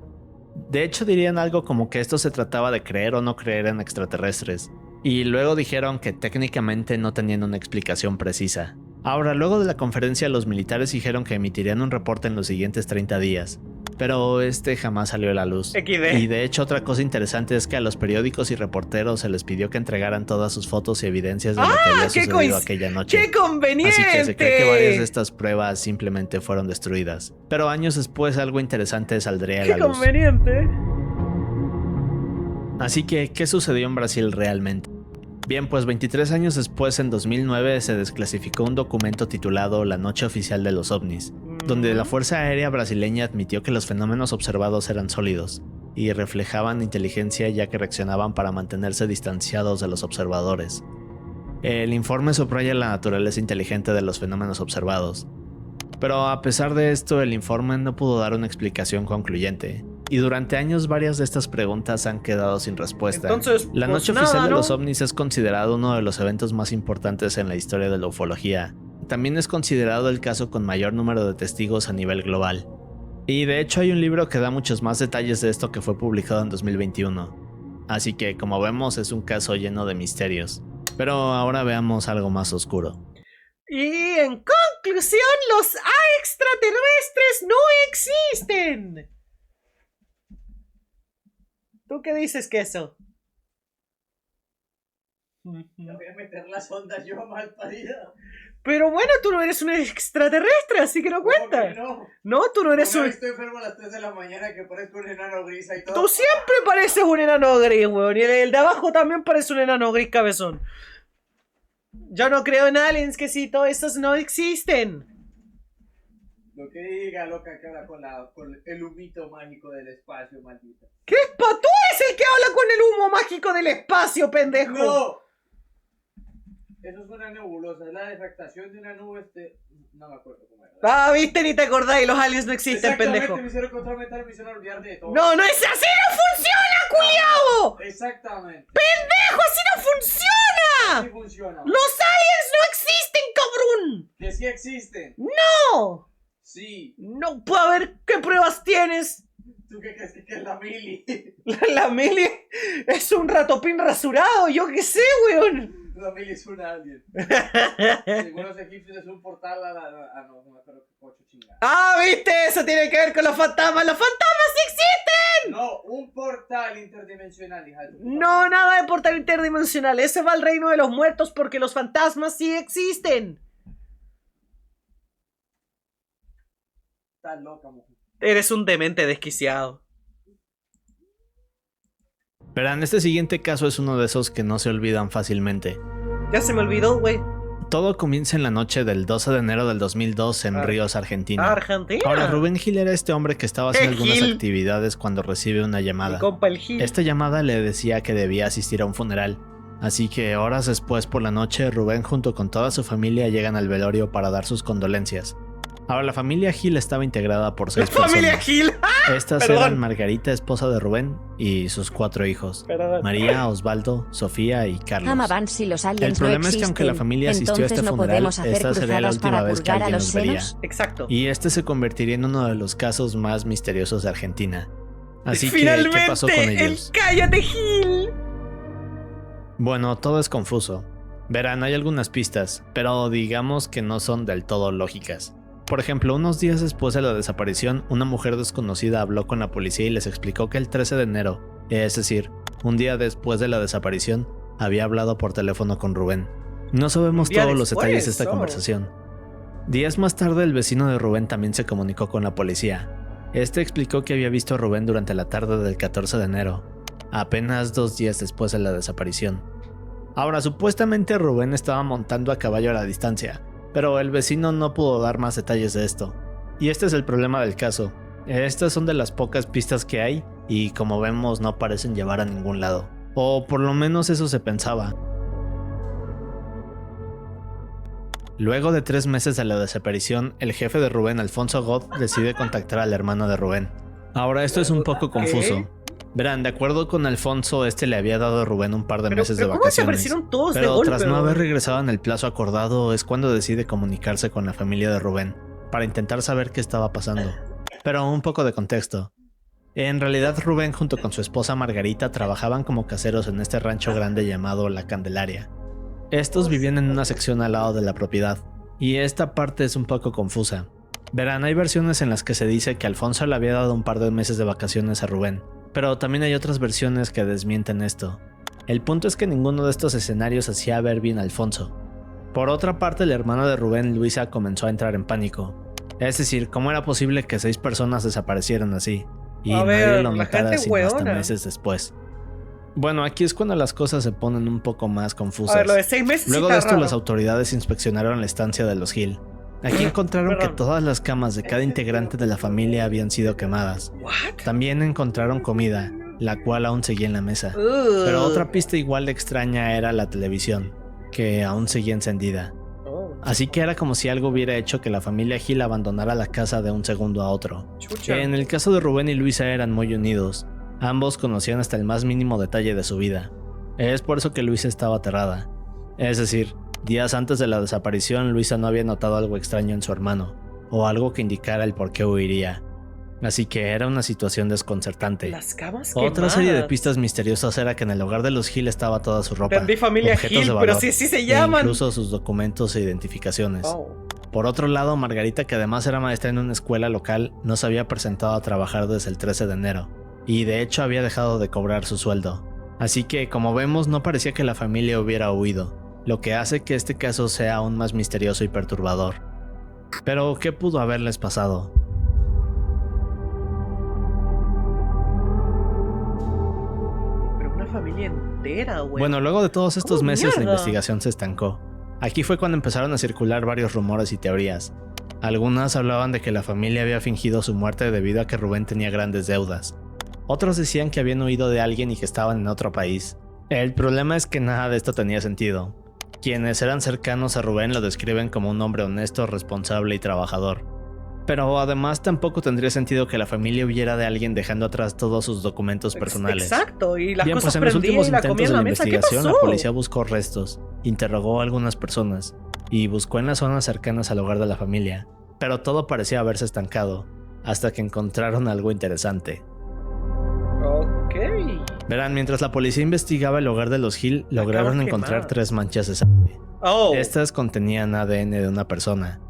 De hecho dirían algo como que esto se trataba de creer o no creer en extraterrestres, y luego dijeron que técnicamente no tenían una explicación precisa. Ahora, luego de la conferencia los militares dijeron que emitirían un reporte en los siguientes 30 días, pero jamás salió a la luz. XD. Y de hecho otra cosa interesante es que a los periódicos y reporteros se les pidió que entregaran todas sus fotos y evidencias de lo que había sucedido aquella noche. ¡Qué conveniente! Así que se cree que varias de estas pruebas simplemente fueron destruidas. Pero años después algo interesante saldría a la ¡Qué luz. conveniente! Así que, ¿qué sucedió en Brasil realmente? Bien, pues 23 años después, en 2009, se desclasificó un documento titulado La Noche Oficial de los OVNIs, donde la Fuerza Aérea Brasileña admitió que los fenómenos observados eran sólidos y reflejaban inteligencia ya que reaccionaban para mantenerse distanciados de los observadores. El informe subraya la naturaleza inteligente de los fenómenos observados, pero a pesar de esto el informe no pudo dar una explicación concluyente, y durante años varias de estas preguntas han quedado sin respuesta. Entonces, la pues Noche nada, Oficial de ¿no? los OVNIs es considerado uno de los eventos más importantes en la historia de la ufología. También es considerado el caso con mayor número de testigos a nivel global. Y de hecho hay un libro que da muchos más detalles de esto que fue publicado en 2021. Así que, como vemos, es un caso lleno de misterios. Pero ahora veamos algo más oscuro. Y en conclusión, los extraterrestres no existen. ¿Tú qué dices, Queso? Me voy a meter las ondas yo, mal parido. Pero bueno, tú no eres un extraterrestre, así que no cuenta. No. No, tú no eres un... Estoy enfermo a las 3 de la mañana que parezco un enano gris y todo. Tú siempre pareces un enano gris, weón. Y el de abajo también parece un enano gris cabezón. Yo no creo en aliens, que sí, todos esos no existen. Lo que diga, loca, que habla con el humito mágico del espacio, maldita. ¿Qué tú eres el que habla con el humo mágico del espacio, pendejo? ¡No! Eso es una nebulosa, es la defractación de una nube, no me acuerdo cómo era. Ah, viste, ni te acordás, y los aliens no existen, pendejo. Me hicieron contrameter, me hicieron olvidar de todo. No, no es así, no funciona, culiao. Exactamente. ¡Pendejo, así no funciona! Sí funciona. ¡Los aliens no existen, cabrón! Que sí existen. ¡No! Sí. No puedo ver qué pruebas tienes. ¿Tú qué crees que es la mili? La Mili es un ratopín rasurado, yo qué sé, weón. La mili es un alien. Según los egipcios es un portal no me acuerdo qué cocho chingada. Ah, viste, eso tiene que ver con los fantasmas. ¡Los fantasmas sí existen! No, un portal interdimensional, hija de tu puta No, madre. nada de portal interdimensional. Ese va al reino de los muertos porque los fantasmas sí existen. Estás loca, mujer. Eres un demente desquiciado. Verán, este siguiente caso es uno de esos que no se olvidan fácilmente. Ya se me olvidó, güey. Todo comienza en la noche del 12 de enero del 2002 en Ríos, Argentina. Argentina. Ahora, Rubén Gil era este hombre que estaba haciendo algunas Gil. actividades cuando recibe una Mi llamada. compa el Gil. Esta llamada le decía que debía asistir a un funeral, así que horas después por la noche Rubén junto con toda su familia llegan al velorio para dar sus condolencias. Ahora, la familia Gil estaba integrada por 6 personas. ¡Familia Gil! Estas Perdón. eran Margarita, esposa de Rubén, y sus 4 hijos. Perdón. María, Osvaldo, Sofía y Carlos. Amaban si los aliens El problema no es que aunque la existen, familia asistió a entonces este no funeral, podemos hacer esta sería la cruzadas última para vez que purgar a alguien los los vería. senos. Exacto. Y este se convertiría en uno de los casos más misteriosos de Argentina. Así Finalmente, que, ¿qué pasó con ellos? el cállate Gil. Bueno, todo es confuso. Verán, hay algunas pistas, pero digamos que no son del todo lógicas. Por ejemplo, unos días después de la desaparición, una mujer desconocida habló con la policía y les explicó que el 13 de enero, es decir, un día después de la desaparición, había hablado por teléfono con Rubén. No sabemos Un día todos los después, detalles de esta oh. conversación. Días más tarde, el vecino de Rubén también se comunicó con la policía. Este explicó que había visto a Rubén durante la tarde del 14 de enero, apenas 2 días después de la desaparición. Ahora, supuestamente Rubén estaba montando a caballo a la distancia, pero el vecino no pudo dar más detalles de esto. Y este es el problema del caso. Estas son de las pocas pistas que hay y como vemos no parecen llevar a ningún lado. O por lo menos eso se pensaba. Luego de 3 meses de la desaparición, el jefe de Rubén, Alfonso God, decide contactar al hermano de Rubén. Ahora, esto es un poco confuso. Verán, de acuerdo con Alfonso, este le había dado a Rubén un par de Pero, meses de pero ¿cómo se vacaciones. aparecieron todos de Pero golpe? tras no weón? haber regresado en el plazo acordado, es cuando decide comunicarse con la familia de Rubén, para intentar saber qué estaba pasando. Pero un poco de contexto. En realidad, Rubén junto con su esposa Margarita trabajaban como caseros en este rancho grande llamado La Candelaria. Estos vivían en una sección al lado de la propiedad, y esta parte es un poco confusa. Verán, hay versiones en las que se dice que Alfonso le había dado un par de meses de vacaciones a Rubén, pero también hay otras versiones que desmienten esto. El punto es que ninguno de estos escenarios hacía ver bien a Alfonso. Por otra parte, el hermano de Rubén, Luisa, comenzó a entrar en pánico. Es decir, ¿cómo era posible que 6 personas desaparecieran así? Y A nadie ver, lo la notara gente sino hasta hueona. meses después. Bueno, aquí es cuando las cosas se ponen un poco más confusas. A ver, lo de 6 meses Luego sí de está esto, raro. las autoridades inspeccionaron la estancia de los Hill. Aquí encontraron que Perdón. todas las camas de cada integrante de la familia habían sido quemadas. ¿What? También encontraron comida, la cual aún seguía en la mesa. Pero otra pista igual de extraña era la televisión, que aún seguía encendida. Oh, Así que era como si algo hubiera hecho que la familia Hill abandonara la casa de un segundo a otro. chucha. En el caso de Rubén y Luisa eran muy unidos. Ambos conocían hasta el más mínimo detalle de su vida. Es por eso que Luisa estaba aterrada. Es decir, días antes de la desaparición, Luisa no había notado algo extraño en su hermano, o algo que indicara el por qué huiría. Así que era una situación desconcertante. Las camas Otra serie de quemadas. pistas misteriosas era que en el hogar de los Hill estaba toda su ropa, Entendí, familia objetos Hill, de pero valor, sí se e llaman. incluso sus documentos e identificaciones. Oh. Por otro lado, Margarita, que además era maestra en una escuela local, no se había presentado a trabajar desde el 13 de enero, y de hecho había dejado de cobrar su sueldo. Así que, como vemos, no parecía que la familia hubiera huido, lo que hace que este caso sea aún más misterioso y perturbador. Pero, ¿qué pudo haberles pasado? Pero una familia entera, güey. Bueno, luego de todos estos ¡Oh, meses la mierda! investigación se estancó. Aquí fue cuando empezaron a circular varios rumores y teorías. Algunas hablaban de que la familia había fingido su muerte debido a que Rubén tenía grandes deudas. Otros decían que habían huido de alguien y que estaban en otro país. El problema es que nada de esto tenía sentido. Quienes eran cercanos a Rubén lo describen como un hombre honesto, responsable y trabajador. Pero además tampoco tendría sentido que la familia huyera de alguien dejando atrás todos sus documentos personales. Exacto, y las Bien, cosas pues en los prendían últimos y la intentos comida de en la la mesa. ¿Qué investigación, pasó? la policía buscó restos, interrogó a algunas personas y buscó en las zonas cercanas al hogar de la familia, pero todo parecía haberse estancado, hasta que encontraron algo interesante. Ok. Verán, mientras la policía investigaba el hogar de los Hill, lograron camas encontrar quemadas. 3 manchas de sangre. Oh. Estas contenían ADN de una persona,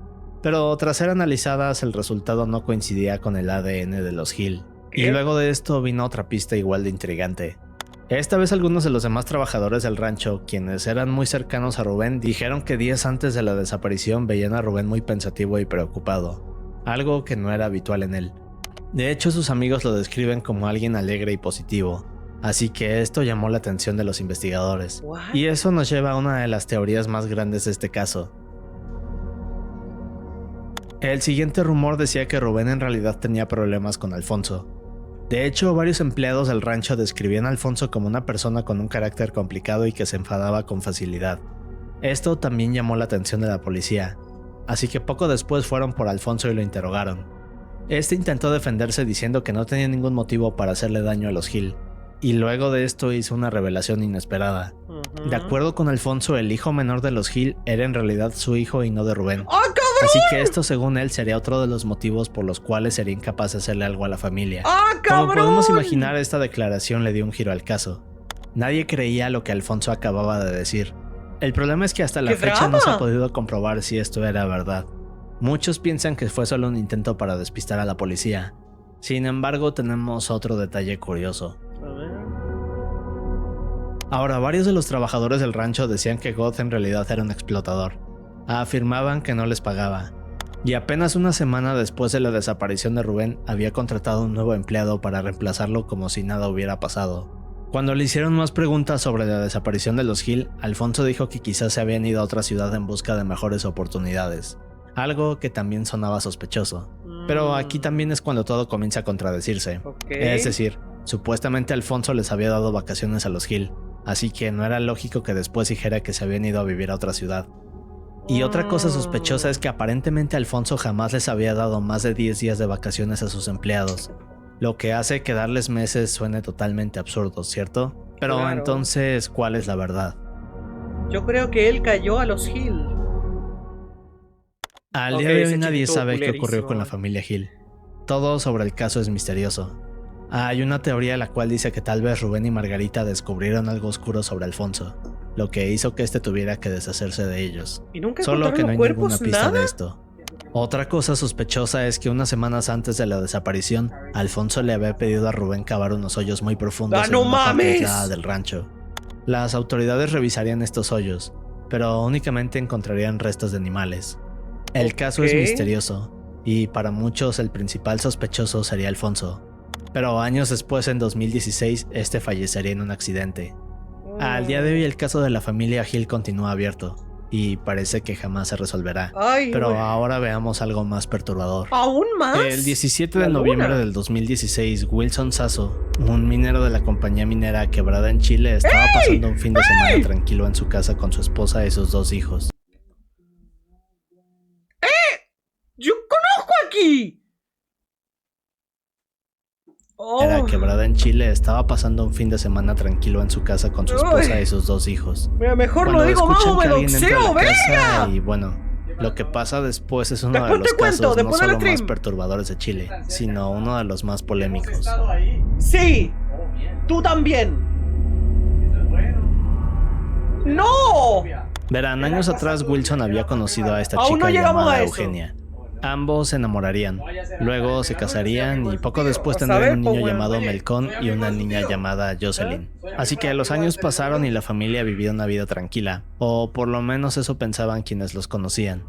pero tras ser analizadas el resultado no coincidía con el ADN de los Hill. Y ¿Qué? luego de esto vino otra pista igual de intrigante. Esta vez algunos de los demás trabajadores del rancho, quienes eran muy cercanos a Rubén, dijeron que días antes de la desaparición veían a Rubén muy pensativo y preocupado, algo que no era habitual en él. De hecho, sus amigos lo describen como alguien alegre y positivo, así que esto llamó la atención de los investigadores. What? Y eso nos lleva a una de las teorías más grandes de este caso. El siguiente rumor decía que Rubén en realidad tenía problemas con Alfonso. De hecho, varios empleados del rancho describían a Alfonso como una persona con un carácter complicado y que se enfadaba con facilidad. Esto también llamó la atención de la policía, así que poco después fueron por Alfonso y lo interrogaron. Este intentó defenderse diciendo que no tenía ningún motivo para hacerle daño a los Hill, y luego de esto hizo una revelación inesperada. Ujú. De acuerdo con Alfonso, el hijo menor de los Hill era en realidad su hijo y no de Rubén. ¡Ah, cabrón! Así que esto, según él, sería otro de los motivos por los cuales sería incapaz de hacerle algo a la familia. ¡Ah, cabrón! Como podemos imaginar, esta declaración le dio un giro al caso. Nadie creía lo que Alfonso acababa de decir. El problema es que hasta la ¡Qué fecha no se ha drama! podido comprobar si esto era verdad. Muchos piensan que fue solo un intento para despistar a la policía. Sin embargo, tenemos otro detalle curioso. A ver. Ahora, varios de los trabajadores del rancho decían que God en realidad era un explotador. Afirmaban que no les pagaba. Y apenas una semana después de la desaparición de Rubén, había contratado un nuevo empleado para reemplazarlo como si nada hubiera pasado. Cuando le hicieron más preguntas sobre la desaparición de los Hill, Alfonso dijo que quizás se habían ido a otra ciudad en busca de mejores oportunidades. Algo que también sonaba sospechoso. Pero aquí también es cuando todo comienza a contradecirse. Ok. Es decir, supuestamente Alfonso les había dado vacaciones a los Hill, así que no era lógico que después dijera que se habían ido a vivir a otra ciudad. Y otra cosa sospechosa es que aparentemente Alfonso jamás les había dado más de 10 días de vacaciones a sus empleados. lo que hace que darles meses suene totalmente absurdo, ¿cierto? Pero Claro. entonces, ¿cuál es la verdad? Yo creo que él cayó a los Hill. Al Ok, día de ese hoy nadie chiste estuvo sabe qué ocurrió culerísimo. con la familia Hill. Todo sobre el caso es misterioso. Hay una teoría la cual dice que tal vez Rubén y Margarita descubrieron algo oscuro sobre Alfonso, lo que hizo que este tuviera que deshacerse de ellos. Y nunca Solo encontraron que no hay los ninguna cuerpos, pista nada. de esto. Otra cosa sospechosa es que unas semanas antes de la desaparición, Alfonso le había pedido a Rubén cavar unos hoyos muy profundos ¡Ah, en no una parte mames! aislada del rancho. Las autoridades revisarían estos hoyos, pero únicamente encontrarían restos de animales. El caso es Ok. misterioso, y para muchos el principal sospechoso sería Alfonso. Pero años después, en 2016, este fallecería en un accidente. Al día de hoy el caso de la familia Hill continúa abierto, y parece que jamás se resolverá. Ay, Pero güey. ahora veamos algo más perturbador. ¿Aún más? El 17 de La noviembre luna. del 2016, Wilson Sasso, un minero de la compañía minera Quebrada en Chile, estaba pasando un fin de semana tranquilo en su casa con su esposa y sus 2 hijos. ¡Yo conozco aquí! Oh, Era Quebrada en Chile, estaba pasando un fin de semana tranquilo en su casa con su esposa y sus 2 hijos. mira, mejor Cuando lo digo más escuchan o que me alguien entra a doxeo, la casa verga. y bueno, lo que pasa después es uno Después de los te cuento, casos no después del solo más stream. perturbadores de Chile, sino uno de los más polémicos. Estado ahí. Sí, Oh, bien. tú también. Eso es bueno. ¡No! Verán, años atrás Wilson había conocido a esta Aún chica no llegamos llamada a eso. Eugenia. Ambos se enamorarían, luego se casarían y poco después Vas a tendrían ver, un po, niño weón. llamado Melcón y una niña llamada Jocelyn. Así que los años pasaron y la familia vivía una vida tranquila, o por lo menos eso pensaban quienes los conocían.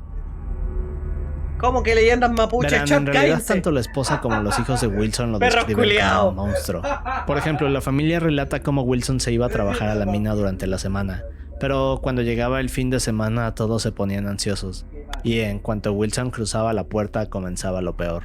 ¿Cómo que leyendas mapuches? Verán, Chat, en realidad cállense. tanto la esposa como los hijos de Wilson lo Perro describen culiao. como un monstruo. Por ejemplo, la familia relata cómo Wilson se iba a trabajar a la mina durante la semana, pero cuando llegaba el fin de semana todos se ponían ansiosos, y en cuanto Wilson cruzaba la puerta comenzaba lo peor.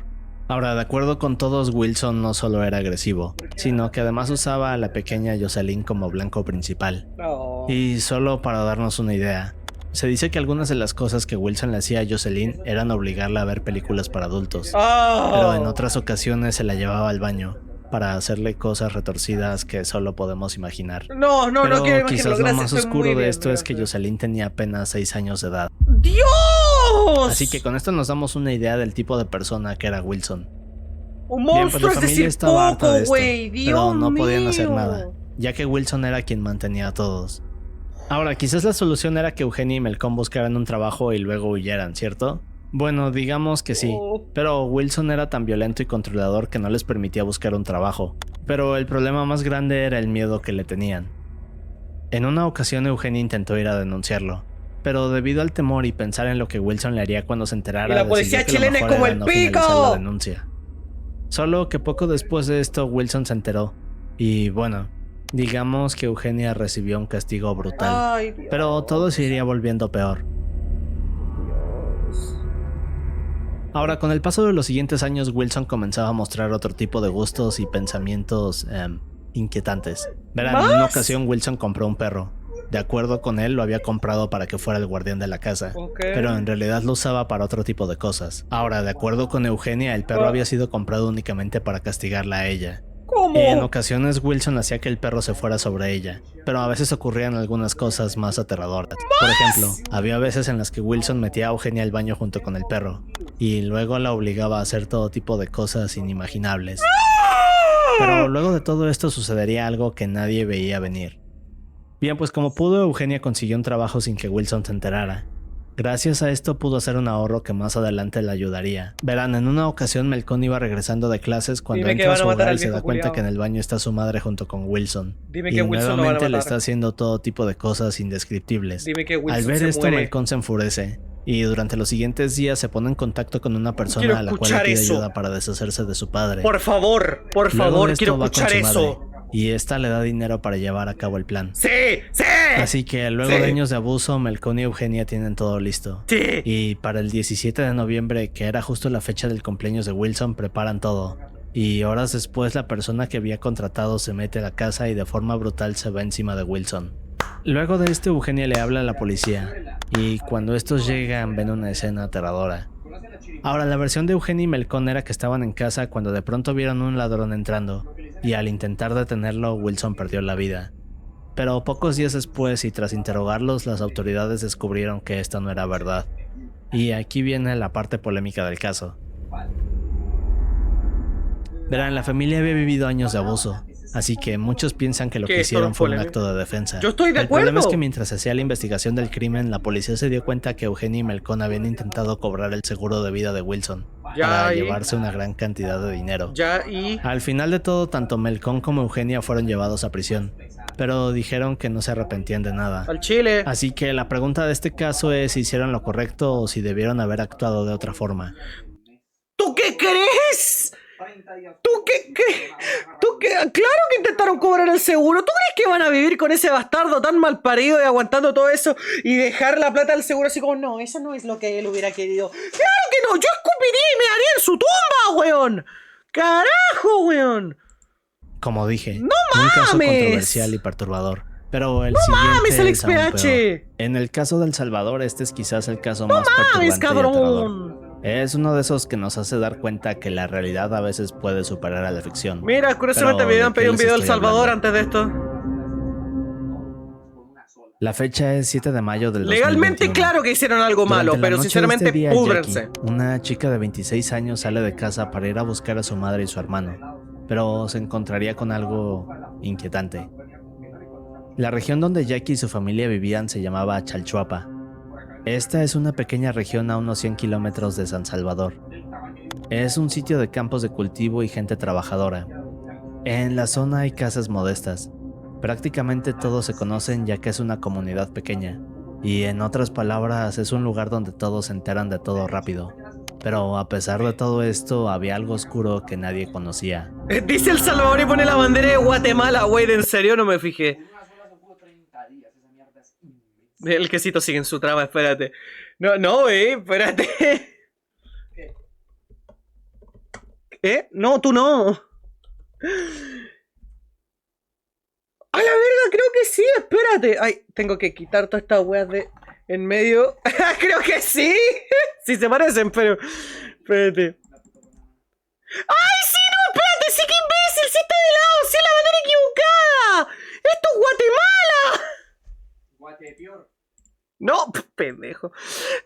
Ahora, de acuerdo con todos, Wilson no solo era agresivo, sino que además usaba a la pequeña Jocelyn como blanco principal. No. Y solo para darnos una idea, se dice que algunas de las cosas que Wilson le hacía a Jocelyn eran obligarla a ver películas para adultos, Oh. pero en otras ocasiones se la llevaba al baño para hacerle cosas retorcidas que solo podemos imaginar. No, no, Pero no quiero imaginarlo. quizás lo Gracias, más estoy oscuro muy de bien, esto es que gracias. Jocelyn tenía apenas 6 años de edad. ¡Dios! Así que con esto nos damos una idea del tipo de persona que era Wilson. Un Bien, pues monstruo la es familia decir estaba harta de poco, esto, güey. Dios pero no podían hacer mío. nada, ya que Wilson era quien mantenía a todos. Ahora, quizás la solución era que Eugenia y Melcón buscaran un trabajo y luego huyeran, ¿cierto? Bueno, digamos que sí, Oh. pero Wilson era tan violento y controlador que no les permitía buscar un trabajo. Pero el problema más grande era el miedo que le tenían. En una ocasión Eugenia intentó ir a denunciarlo, pero debido al temor y pensar en lo que Wilson le haría cuando se enterara, Y la policía decidió que lo chilena es mejor como era el no finalizar pico. la denuncia. Solo que poco después de esto Wilson se enteró, y bueno, digamos que Eugenia recibió un castigo brutal. Ay, Dios. Pero todo se iría volviendo peor. Ahora, con el paso de los siguientes años, Wilson comenzaba a mostrar otro tipo de gustos y pensamientos inquietantes. Verán, en una ¿Más? ocasión Wilson compró un perro. De acuerdo con él, lo había comprado para que fuera el guardián de la casa, Ok. pero en realidad lo usaba para otro tipo de cosas. Ahora, de acuerdo con Eugenia, el perro Ah. había sido comprado únicamente para castigarla a ella. ¿Cómo? Y en ocasiones Wilson hacía que el perro se fuera sobre ella, pero a veces ocurrían algunas cosas más aterradoras. Por ejemplo, había veces en las que Wilson metía a Eugenia al baño junto con el perro, y luego la obligaba a hacer todo tipo de cosas inimaginables. Pero luego de todo esto sucedería algo que nadie veía venir. Bien, pues como pudo, Eugenia consiguió un trabajo sin que Wilson se enterara. Gracias a esto pudo hacer un ahorro que más adelante le ayudaría. Verán, en una ocasión Melcón iba regresando de clases cuando Dime que entra a van a su matar hogar al y se viejo da cuenta culiao. que en el baño está su madre junto con Wilson. Dime Y que Wilson lo van a nuevamente le matar. está haciendo todo tipo de cosas indescriptibles. Dime que Wilson Al ver se esto, muere. Melcón se enfurece. Y durante los siguientes días se pone en contacto con una persona Quiero a la cual le escuchar pide eso. ayuda para deshacerse de su padre. Por favor, Luego favor, de esto quiero va con escuchar su madre, eso. y esta le da dinero para llevar a cabo el plan. ¡Sí! ¡Sí! Así que luego Sí. de años de abuso, Melcón y Eugenia tienen todo listo. ¡Sí! Y para el 17 de noviembre, que era justo la fecha del cumpleaños de Wilson, preparan todo. Y horas después la persona que había contratado se mete a la casa y de forma brutal se va encima de Wilson. Luego de esto, Eugenia le habla a la policía, y cuando estos llegan ven una escena aterradora. Ahora, la versión de Eugenia y Melcón era que estaban en casa cuando de pronto vieron un ladrón entrando, y al intentar detenerlo, Wilson perdió la vida. Pero pocos días después y tras interrogarlos, las autoridades descubrieron que esto no era verdad. Y aquí viene la parte polémica del caso. Verán, la familia había vivido años de abuso, así que muchos piensan que lo que hicieron fue un acto de defensa. Yo estoy de El acuerdo. problema es que mientras se hacía la investigación del crimen, la policía se dio cuenta que Eugenia y Melcón habían intentado cobrar el seguro de vida de Wilson para llevarse una gran cantidad de dinero. Al final de todo, tanto Melcón como Eugenia fueron llevados a prisión, pero dijeron que no se arrepentían de nada. Al chile. Así que la pregunta de este caso es si hicieron lo correcto o si debieron haber actuado de otra forma. ¿Tú qué crees? ¿Tú qué? Claro que intentaron cobrar el seguro. ¿Tú crees que van a vivir con ese bastardo tan mal parido y aguantando todo eso y dejar la plata del seguro así como, no, eso no es lo que él hubiera querido? ¡Claro que no! Yo escupiría y me haría en su tumba, weón. ¡Carajo, weón! Como dije, ¡No un caso mames! controversial y perturbador. Pero el ¡No siguiente mames, es Alex aún PH! peor. En el caso del Salvador, este es quizás el caso más ¡Mames, perturbante y aterrador. cabrón! Es uno de esos que nos hace dar cuenta que la realidad a veces puede superar a la ficción. Mira, curiosamente me habían pedido un video del Salvador antes de esto. La fecha es 7 de mayo del 2021. Legalmente claro que hicieron algo malo, Durante la pero noche de sinceramente este día, púdrense. Jackie, una chica de 26 años sale de casa para ir a buscar a su madre y su hermano, pero se encontraría con algo inquietante. La región donde Jackie y su familia vivían se llamaba Chalchuapa. Esta es una pequeña región a unos 100 kilómetros de San Salvador. Es un sitio de campos de cultivo y gente trabajadora. En la zona hay casas modestas. Prácticamente todos se conocen ya que es una comunidad pequeña. Y en otras palabras, es un lugar donde todos se enteran de todo rápido. Pero a pesar de todo esto, había algo oscuro que nadie conocía. Dice El Salvador y pone la bandera de Guatemala, güey, en serio no me fijé. El quesito sigue en su trama, espérate. No, espérate. No, tú no. A la verga, creo que sí, espérate. Ay, tengo que quitar todas estas weas de en medio. Creo que sí. Sí se parecen, pero... Espérate. ¡Ay, sí, no! Espérate, sí, qué imbécil. Sí está de lado, sí, la bandera equivocada. Esto es Guatemala. Guatepeor. No, pendejo.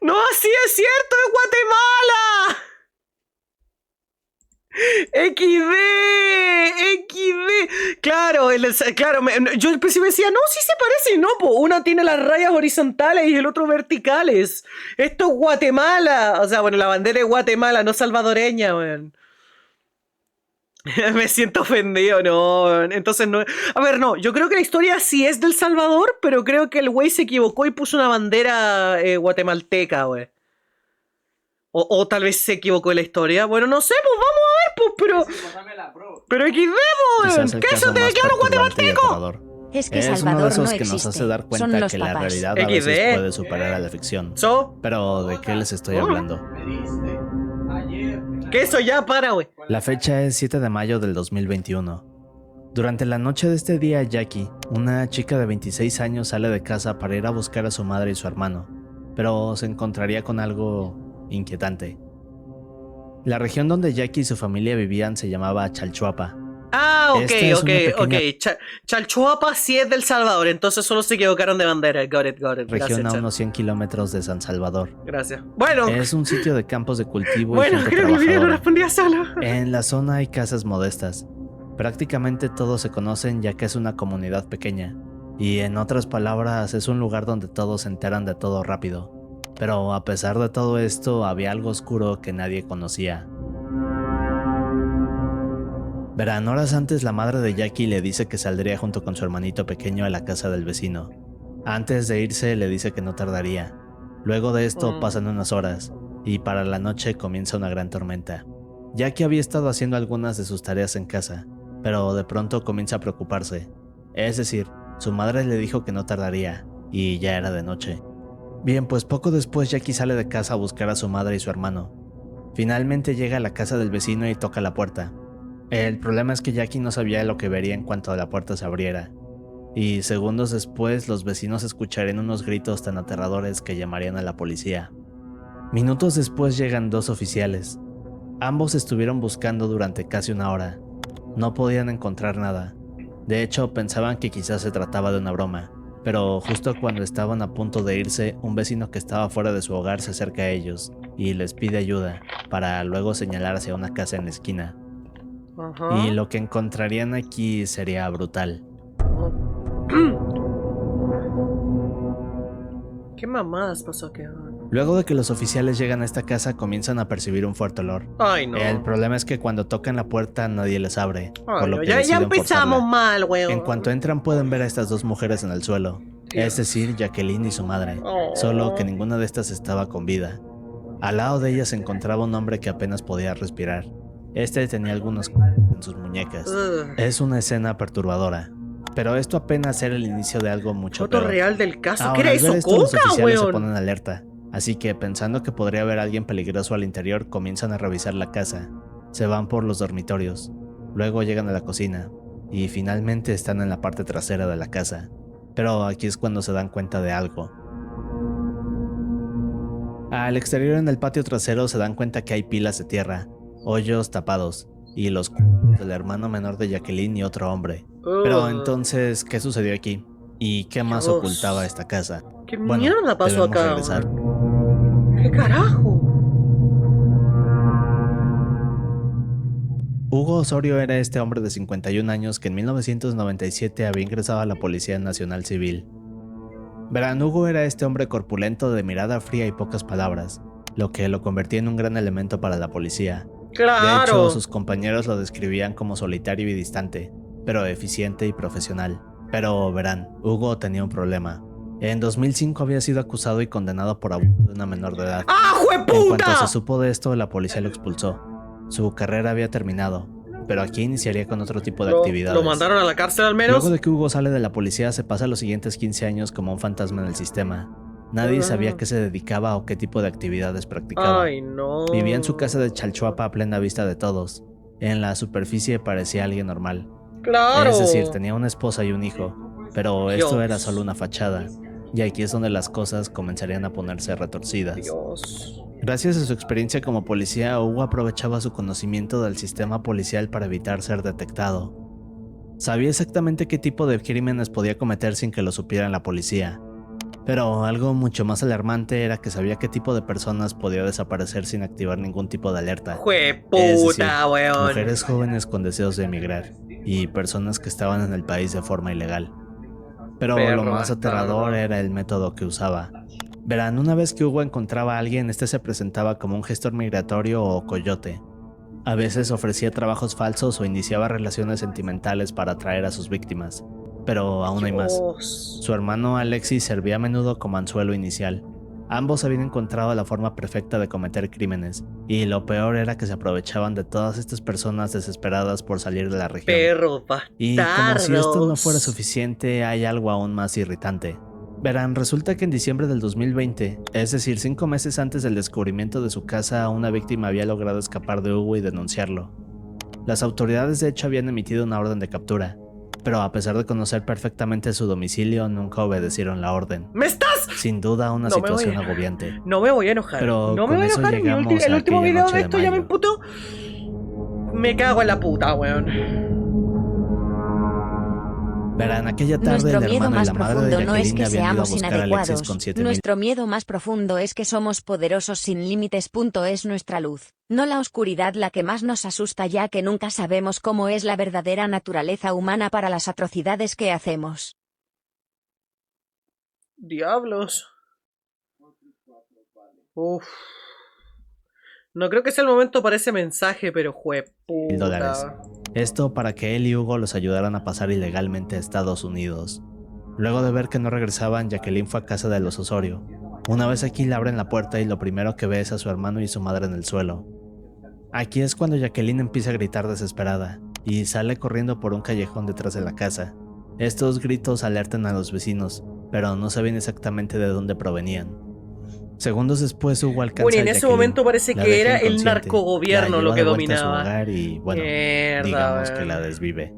No, sí es cierto, es Guatemala. XD. Claro, yo al principio decía, no, sí se parece, no, po. Una tiene las rayas horizontales y el otro verticales. Esto es Guatemala. O sea, bueno, la bandera es Guatemala, no salvadoreña, weón. Me siento ofendido, no. Entonces no. A ver, no. Yo creo que la historia sí es del Salvador, pero creo que el güey se equivocó y puso una bandera guatemalteca, güey. O tal vez se equivocó en la historia. Bueno, no sé, pues vamos a ver, pues, pero. Pero XD, weón. ¿Qué eso te declaro guatemalteco? Es que Es uno de Salvador esos no que nos hace existe. dar Son cuenta los que la papás. realidad a veces XD. puede superar a la ficción. Pero ¿de qué les estoy hablando? Que eso ya para, güey. La fecha es 7 de mayo del 2021. Durante la noche de este día, Jackie, una chica de 26 años, sale de casa para ir a buscar a su madre y su hermano, pero se encontraría con algo inquietante. La región donde Jackie y su familia vivían se llamaba Chalchuapa. Ah, ok, Esta es ok, una pequeña ok. Chalchuapa sí es del Salvador, entonces solo se equivocaron de bandera. Got it. región Gracias, a Chal. unos 100 kilómetros de San Salvador. Gracias. Bueno, Es un sitio de campos de cultivo y bueno, gente creo que el video no trabajadora. respondía solo. En la zona hay casas modestas. Prácticamente todos se conocen ya que es una comunidad pequeña. Y en otras palabras, es un lugar donde todos se enteran de todo rápido. Pero a pesar de todo esto, había algo oscuro que nadie conocía. Verán, horas antes la madre de Jackie le dice que saldría junto con su hermanito pequeño a la casa del vecino. Antes de irse le dice que no tardaría. Luego de esto pasan unas horas, y para la noche comienza una gran tormenta. Jackie había estado haciendo algunas de sus tareas en casa, pero de pronto comienza a preocuparse. Es decir, su madre le dijo que no tardaría, y ya era de noche. Bien, pues poco después Jackie sale de casa a buscar a su madre y su hermano. Finalmente llega a la casa del vecino y toca la puerta. El problema es que Jackie no sabía lo que vería en cuanto la puerta se abriera. Y segundos después los vecinos escucharían unos gritos tan aterradores que llamarían a la policía. Minutos después llegan dos oficiales. Ambos estuvieron buscando durante casi una hora. No podían encontrar nada. De hecho, pensaban que quizás se trataba de una broma, pero justo cuando estaban a punto de irse, un vecino que estaba fuera de su hogar se acerca a ellos y les pide ayuda, para luego señalar hacia una casa en la esquina. Ajá. Y lo que encontrarían aquí sería brutal. ¿Qué mamadas pasó aquí? Luego de que los oficiales llegan a esta casa, comienzan a percibir un fuerte olor. Ay, no. El problema es que cuando tocan la puerta nadie les abre, Ay, por lo no, que ya deciden empezamos forzarla. mal, weón. En cuanto entran pueden ver a estas dos mujeres en el suelo, es decir, Jacqueline y su madre, solo que ninguna de estas estaba con vida. Al lado de ellas se encontraba un hombre que apenas podía respirar. Este tenía algunos en sus muñecas. Ugh. Es una escena perturbadora, pero esto apenas era el inicio de algo mucho Foto peor. real del caso. Ahora, ¿Qué era al ver eso? esto, los ¿Coca, oficiales se weón? ponen alerta, así que pensando que podría haber alguien peligroso al interior, comienzan a revisar la casa. Se van por los dormitorios, luego llegan a la cocina y finalmente están en la parte trasera de la casa. Pero aquí es cuando se dan cuenta de algo. Al exterior en el patio trasero se dan cuenta que hay pilas de tierra, hoyos tapados y los del hermano menor de Jacqueline y otro hombre. Pero entonces, ¿qué sucedió aquí? ¿Y qué más Dios. ocultaba esta casa? ¿Qué Bueno, mierda pasó debemos acá? regresar. ¿Qué carajo? Hugo Osorio era este hombre de 51 años que en 1997 había ingresado a la Policía Nacional Civil. Verán, Hugo era este hombre corpulento de mirada fría y pocas palabras, lo que lo convertía en un gran elemento para la policía. Claro. De hecho, sus compañeros lo describían como solitario y distante, pero eficiente y profesional. Pero verán, Hugo tenía un problema. En 2005 había sido acusado y condenado por abuso de una menor de edad. ¡Ah, En cuanto jueputa! se supo de esto, la policía lo expulsó. Su carrera había terminado, pero aquí iniciaría con otro tipo de actividades. ¿Lo mandaron a la cárcel al menos? Luego de que Hugo sale de la policía, se pasa los siguientes 15 años como un fantasma en el sistema. Nadie sabía a qué se dedicaba o qué tipo de actividades practicaba. Ay, no. Vivía en su casa de Chalchuapa a plena vista de todos. En la superficie parecía alguien normal. Claro. Es decir, tenía una esposa y un hijo, pero esto Dios. era solo una fachada. Y aquí es donde las cosas comenzarían a ponerse retorcidas. Dios. Gracias a su experiencia como policía, Hugo aprovechaba su conocimiento del sistema policial para evitar ser detectado. Sabía exactamente qué tipo de crímenes podía cometer sin que lo supiera la policía. Pero algo mucho más alarmante era que sabía qué tipo de personas podía desaparecer sin activar ningún tipo de alerta. Es decir, Jueputa, weón. mujeres jóvenes con deseos de emigrar y personas que estaban en el país de forma ilegal. Pero Perro lo más aterrador bastardo. era el método que usaba. Verán, una vez que Hugo encontraba a alguien, este se presentaba como un gestor migratorio o coyote. A veces ofrecía trabajos falsos o iniciaba relaciones sentimentales para atraer a sus víctimas. Pero aún hay más. Dios. Su hermano Alexis servía a menudo como anzuelo inicial. Ambos habían encontrado la forma perfecta de cometer crímenes, y lo peor era que se aprovechaban de todas estas personas desesperadas por salir de la región. Perro bastardos. Y como si esto no fuera suficiente, hay algo aún más irritante. Verán, resulta que en diciembre del 2020, es decir, 5 meses antes del descubrimiento de su casa, una víctima había logrado escapar de Hugo y denunciarlo. Las autoridades de hecho habían emitido una orden de captura, pero a pesar de conocer perfectamente su domicilio, nunca obedecieron la orden. ¿Me estás? Sin duda una No me situación voy. agobiante. No me voy a enojar. Pero no me con voy a eso enojar. llegamos El a último aquella video noche de de esto ya me mayo. emputó. Me cago en la puta, weón. Verán, aquella tarde Nuestro el miedo hermano y más la madre de profundo no es Jacqueline que habían ido a seamos buscar a Alexis inadecuados. con 7,000. Nuestro miedo más profundo es que somos poderosos sin límites. Es nuestra luz, no la oscuridad la que más nos asusta, ya que nunca sabemos cómo es la verdadera naturaleza humana para las atrocidades que hacemos. Diablos. Uf. No creo que sea el momento para ese mensaje, pero $1,000. Esto para que él y Hugo los ayudaran a pasar ilegalmente a Estados Unidos. Luego de ver que no regresaban, Jacqueline fue a casa de los Osorio. Una vez aquí le abren la puerta y lo primero que ve es a su hermano y su madre en el suelo. Aquí es cuando Jacqueline empieza a gritar desesperada y sale corriendo por un callejón detrás de la casa. Estos gritos alertan a los vecinos, pero no sabían exactamente de dónde provenían. Segundos después Hugo alcanza Bueno, y a en ese Jacqueline, momento parece la que deja era el inconsciente, narcogobierno la lo lleva que de vuelta a su dominaba. hogar y bueno, Mierda, digamos que weón. la desvive.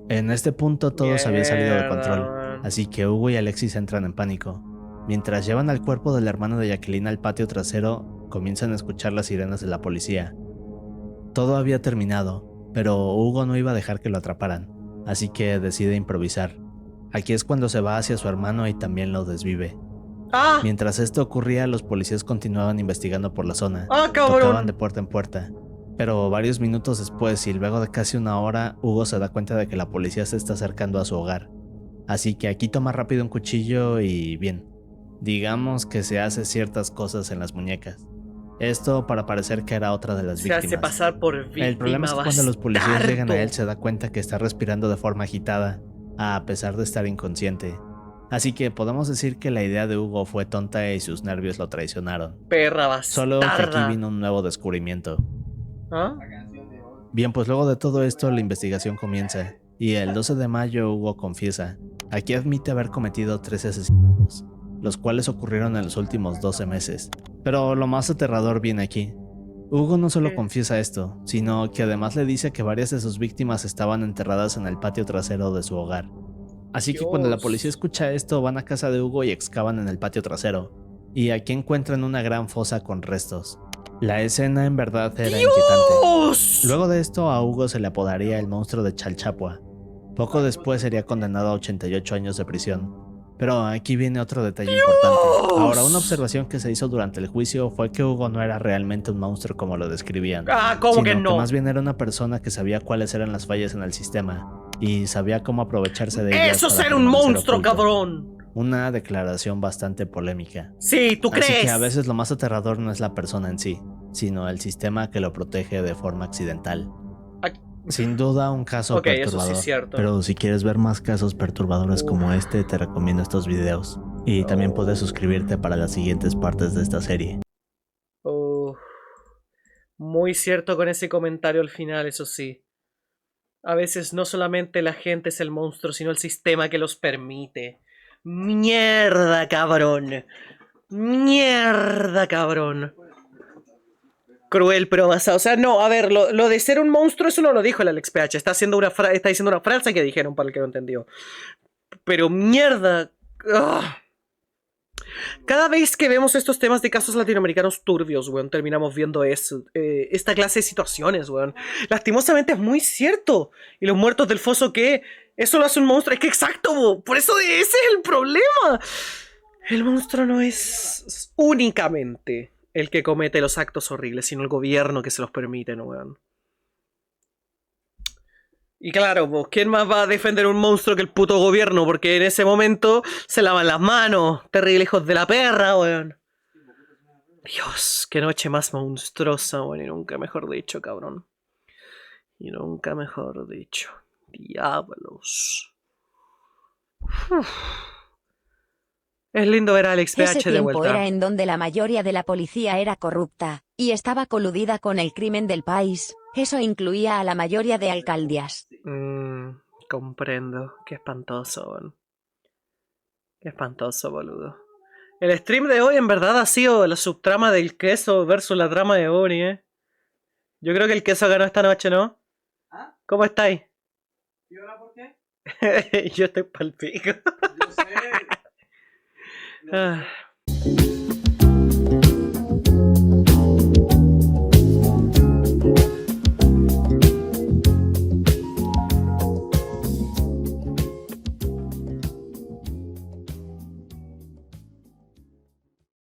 En este punto todo se había salido de control, así que Hugo y Alexis entran en pánico. Mientras llevan al cuerpo del hermano de Jacqueline al patio trasero, comienzan a escuchar las sirenas de la policía. Todo había terminado, pero Hugo no iba a dejar que lo atraparan, así que decide improvisar. Aquí es cuando se va hacia su hermano y también lo desvive. ¡Ah! Mientras esto ocurría, los policías continuaban investigando por la zona. ¡Ah, Tocaban cabrón! de puerta en puerta. Pero varios minutos después y luego de casi una hora, Hugo se da cuenta de que la policía se está acercando a su hogar. Así que aquí toma rápido un cuchillo y bien, digamos que se hace ciertas cosas en las muñecas. Esto para parecer que era otra de las Se víctimas. hace pasar por víctima. El problema es que cuando los policías bastardo. llegan a él se da cuenta que está respirando de forma agitada, a pesar de estar inconsciente. Así que podemos decir que la idea de Hugo fue tonta y sus nervios lo traicionaron. Perra bastarda. Solo que aquí vino un nuevo descubrimiento. ¿Ah? Bien, pues luego de todo esto la investigación comienza, y el 12 de mayo Hugo confiesa. Aquí admite haber cometido 13 asesinatos, los cuales ocurrieron en los últimos 12 meses. Pero lo más aterrador viene aquí. Hugo no solo confiesa esto, sino que además le dice que varias de sus víctimas estaban enterradas en el patio trasero de su hogar. Así que cuando la policía escucha esto, van a casa de Hugo y excavan en el patio trasero, y aquí encuentran una gran fosa con restos. La escena en verdad era inquietante. Luego de esto, a Hugo se le apodaría el monstruo de Chalchapua. Poco después sería condenado a 88 años de prisión. Pero aquí viene otro detalle importante. Ahora, una observación que se hizo durante el juicio fue que Hugo no era realmente un monstruo como lo describían. Ah, ¿cómo sino que no? más bien era una persona que sabía cuáles eran las fallas en el sistema y sabía cómo aprovecharse de ellas. ¡Eso es para ser un permanecer monstruo, oculto. cabrón! Una declaración bastante polémica. Sí, ¿tú crees? Así que a veces lo más aterrador no es la persona en sí, sino el sistema que lo protege de forma accidental. Sin duda un caso Ok, eso sí perturbador, es cierto. pero si quieres ver más casos perturbadores como este, te recomiendo estos videos. Y también puedes suscribirte para las siguientes partes de esta serie. Muy cierto con ese comentario al final, eso sí. A veces no solamente la gente es el monstruo, sino el sistema que los permite. ¡Mierda, cabrón! ¡Mierda, cabrón! Cruel, pero basado. O sea, no, a ver, lo de ser un monstruo, eso no lo dijo el Alex PH. Está diciendo una frase que dijeron para el que no entendió. Pero mierda. ¡Ugh! Cada vez que vemos estos temas de casos latinoamericanos turbios, weón, terminamos viendo eso, esta clase de situaciones, weón. Lastimosamente es muy cierto. Y los muertos del foso, ¿qué? Eso lo hace un monstruo. Es que exacto, weón. Por eso ese es el problema. El monstruo no es únicamente el que comete los actos horribles, sino el gobierno que se los permite, ¿no, weón? Y claro, pues, ¿quién más va a defender un monstruo que el puto gobierno? Porque en ese momento se lavan las manos. Terrible hijos de la perra, weón. Dios, qué noche más monstruosa, weón. Y nunca mejor dicho, cabrón. Y nunca mejor dicho. Diablos. Uf. Es lindo ver a Alex Ese PH de tiempo vuelta. era en donde la mayoría de la policía era corrupta, y estaba coludida con el crimen del país. Eso incluía a la mayoría de alcaldías. Comprendo. Qué espantoso, weón. Qué espantoso, boludo. El stream de hoy en verdad ha sido la subtrama del queso versus la trama de Bonnie, ¿eh? Yo creo que el queso ganó esta noche, ¿no? ¿Ah? ¿Cómo estáis? ¿Y ahora por qué? Yo estoy palpico. Yo sé. Ah.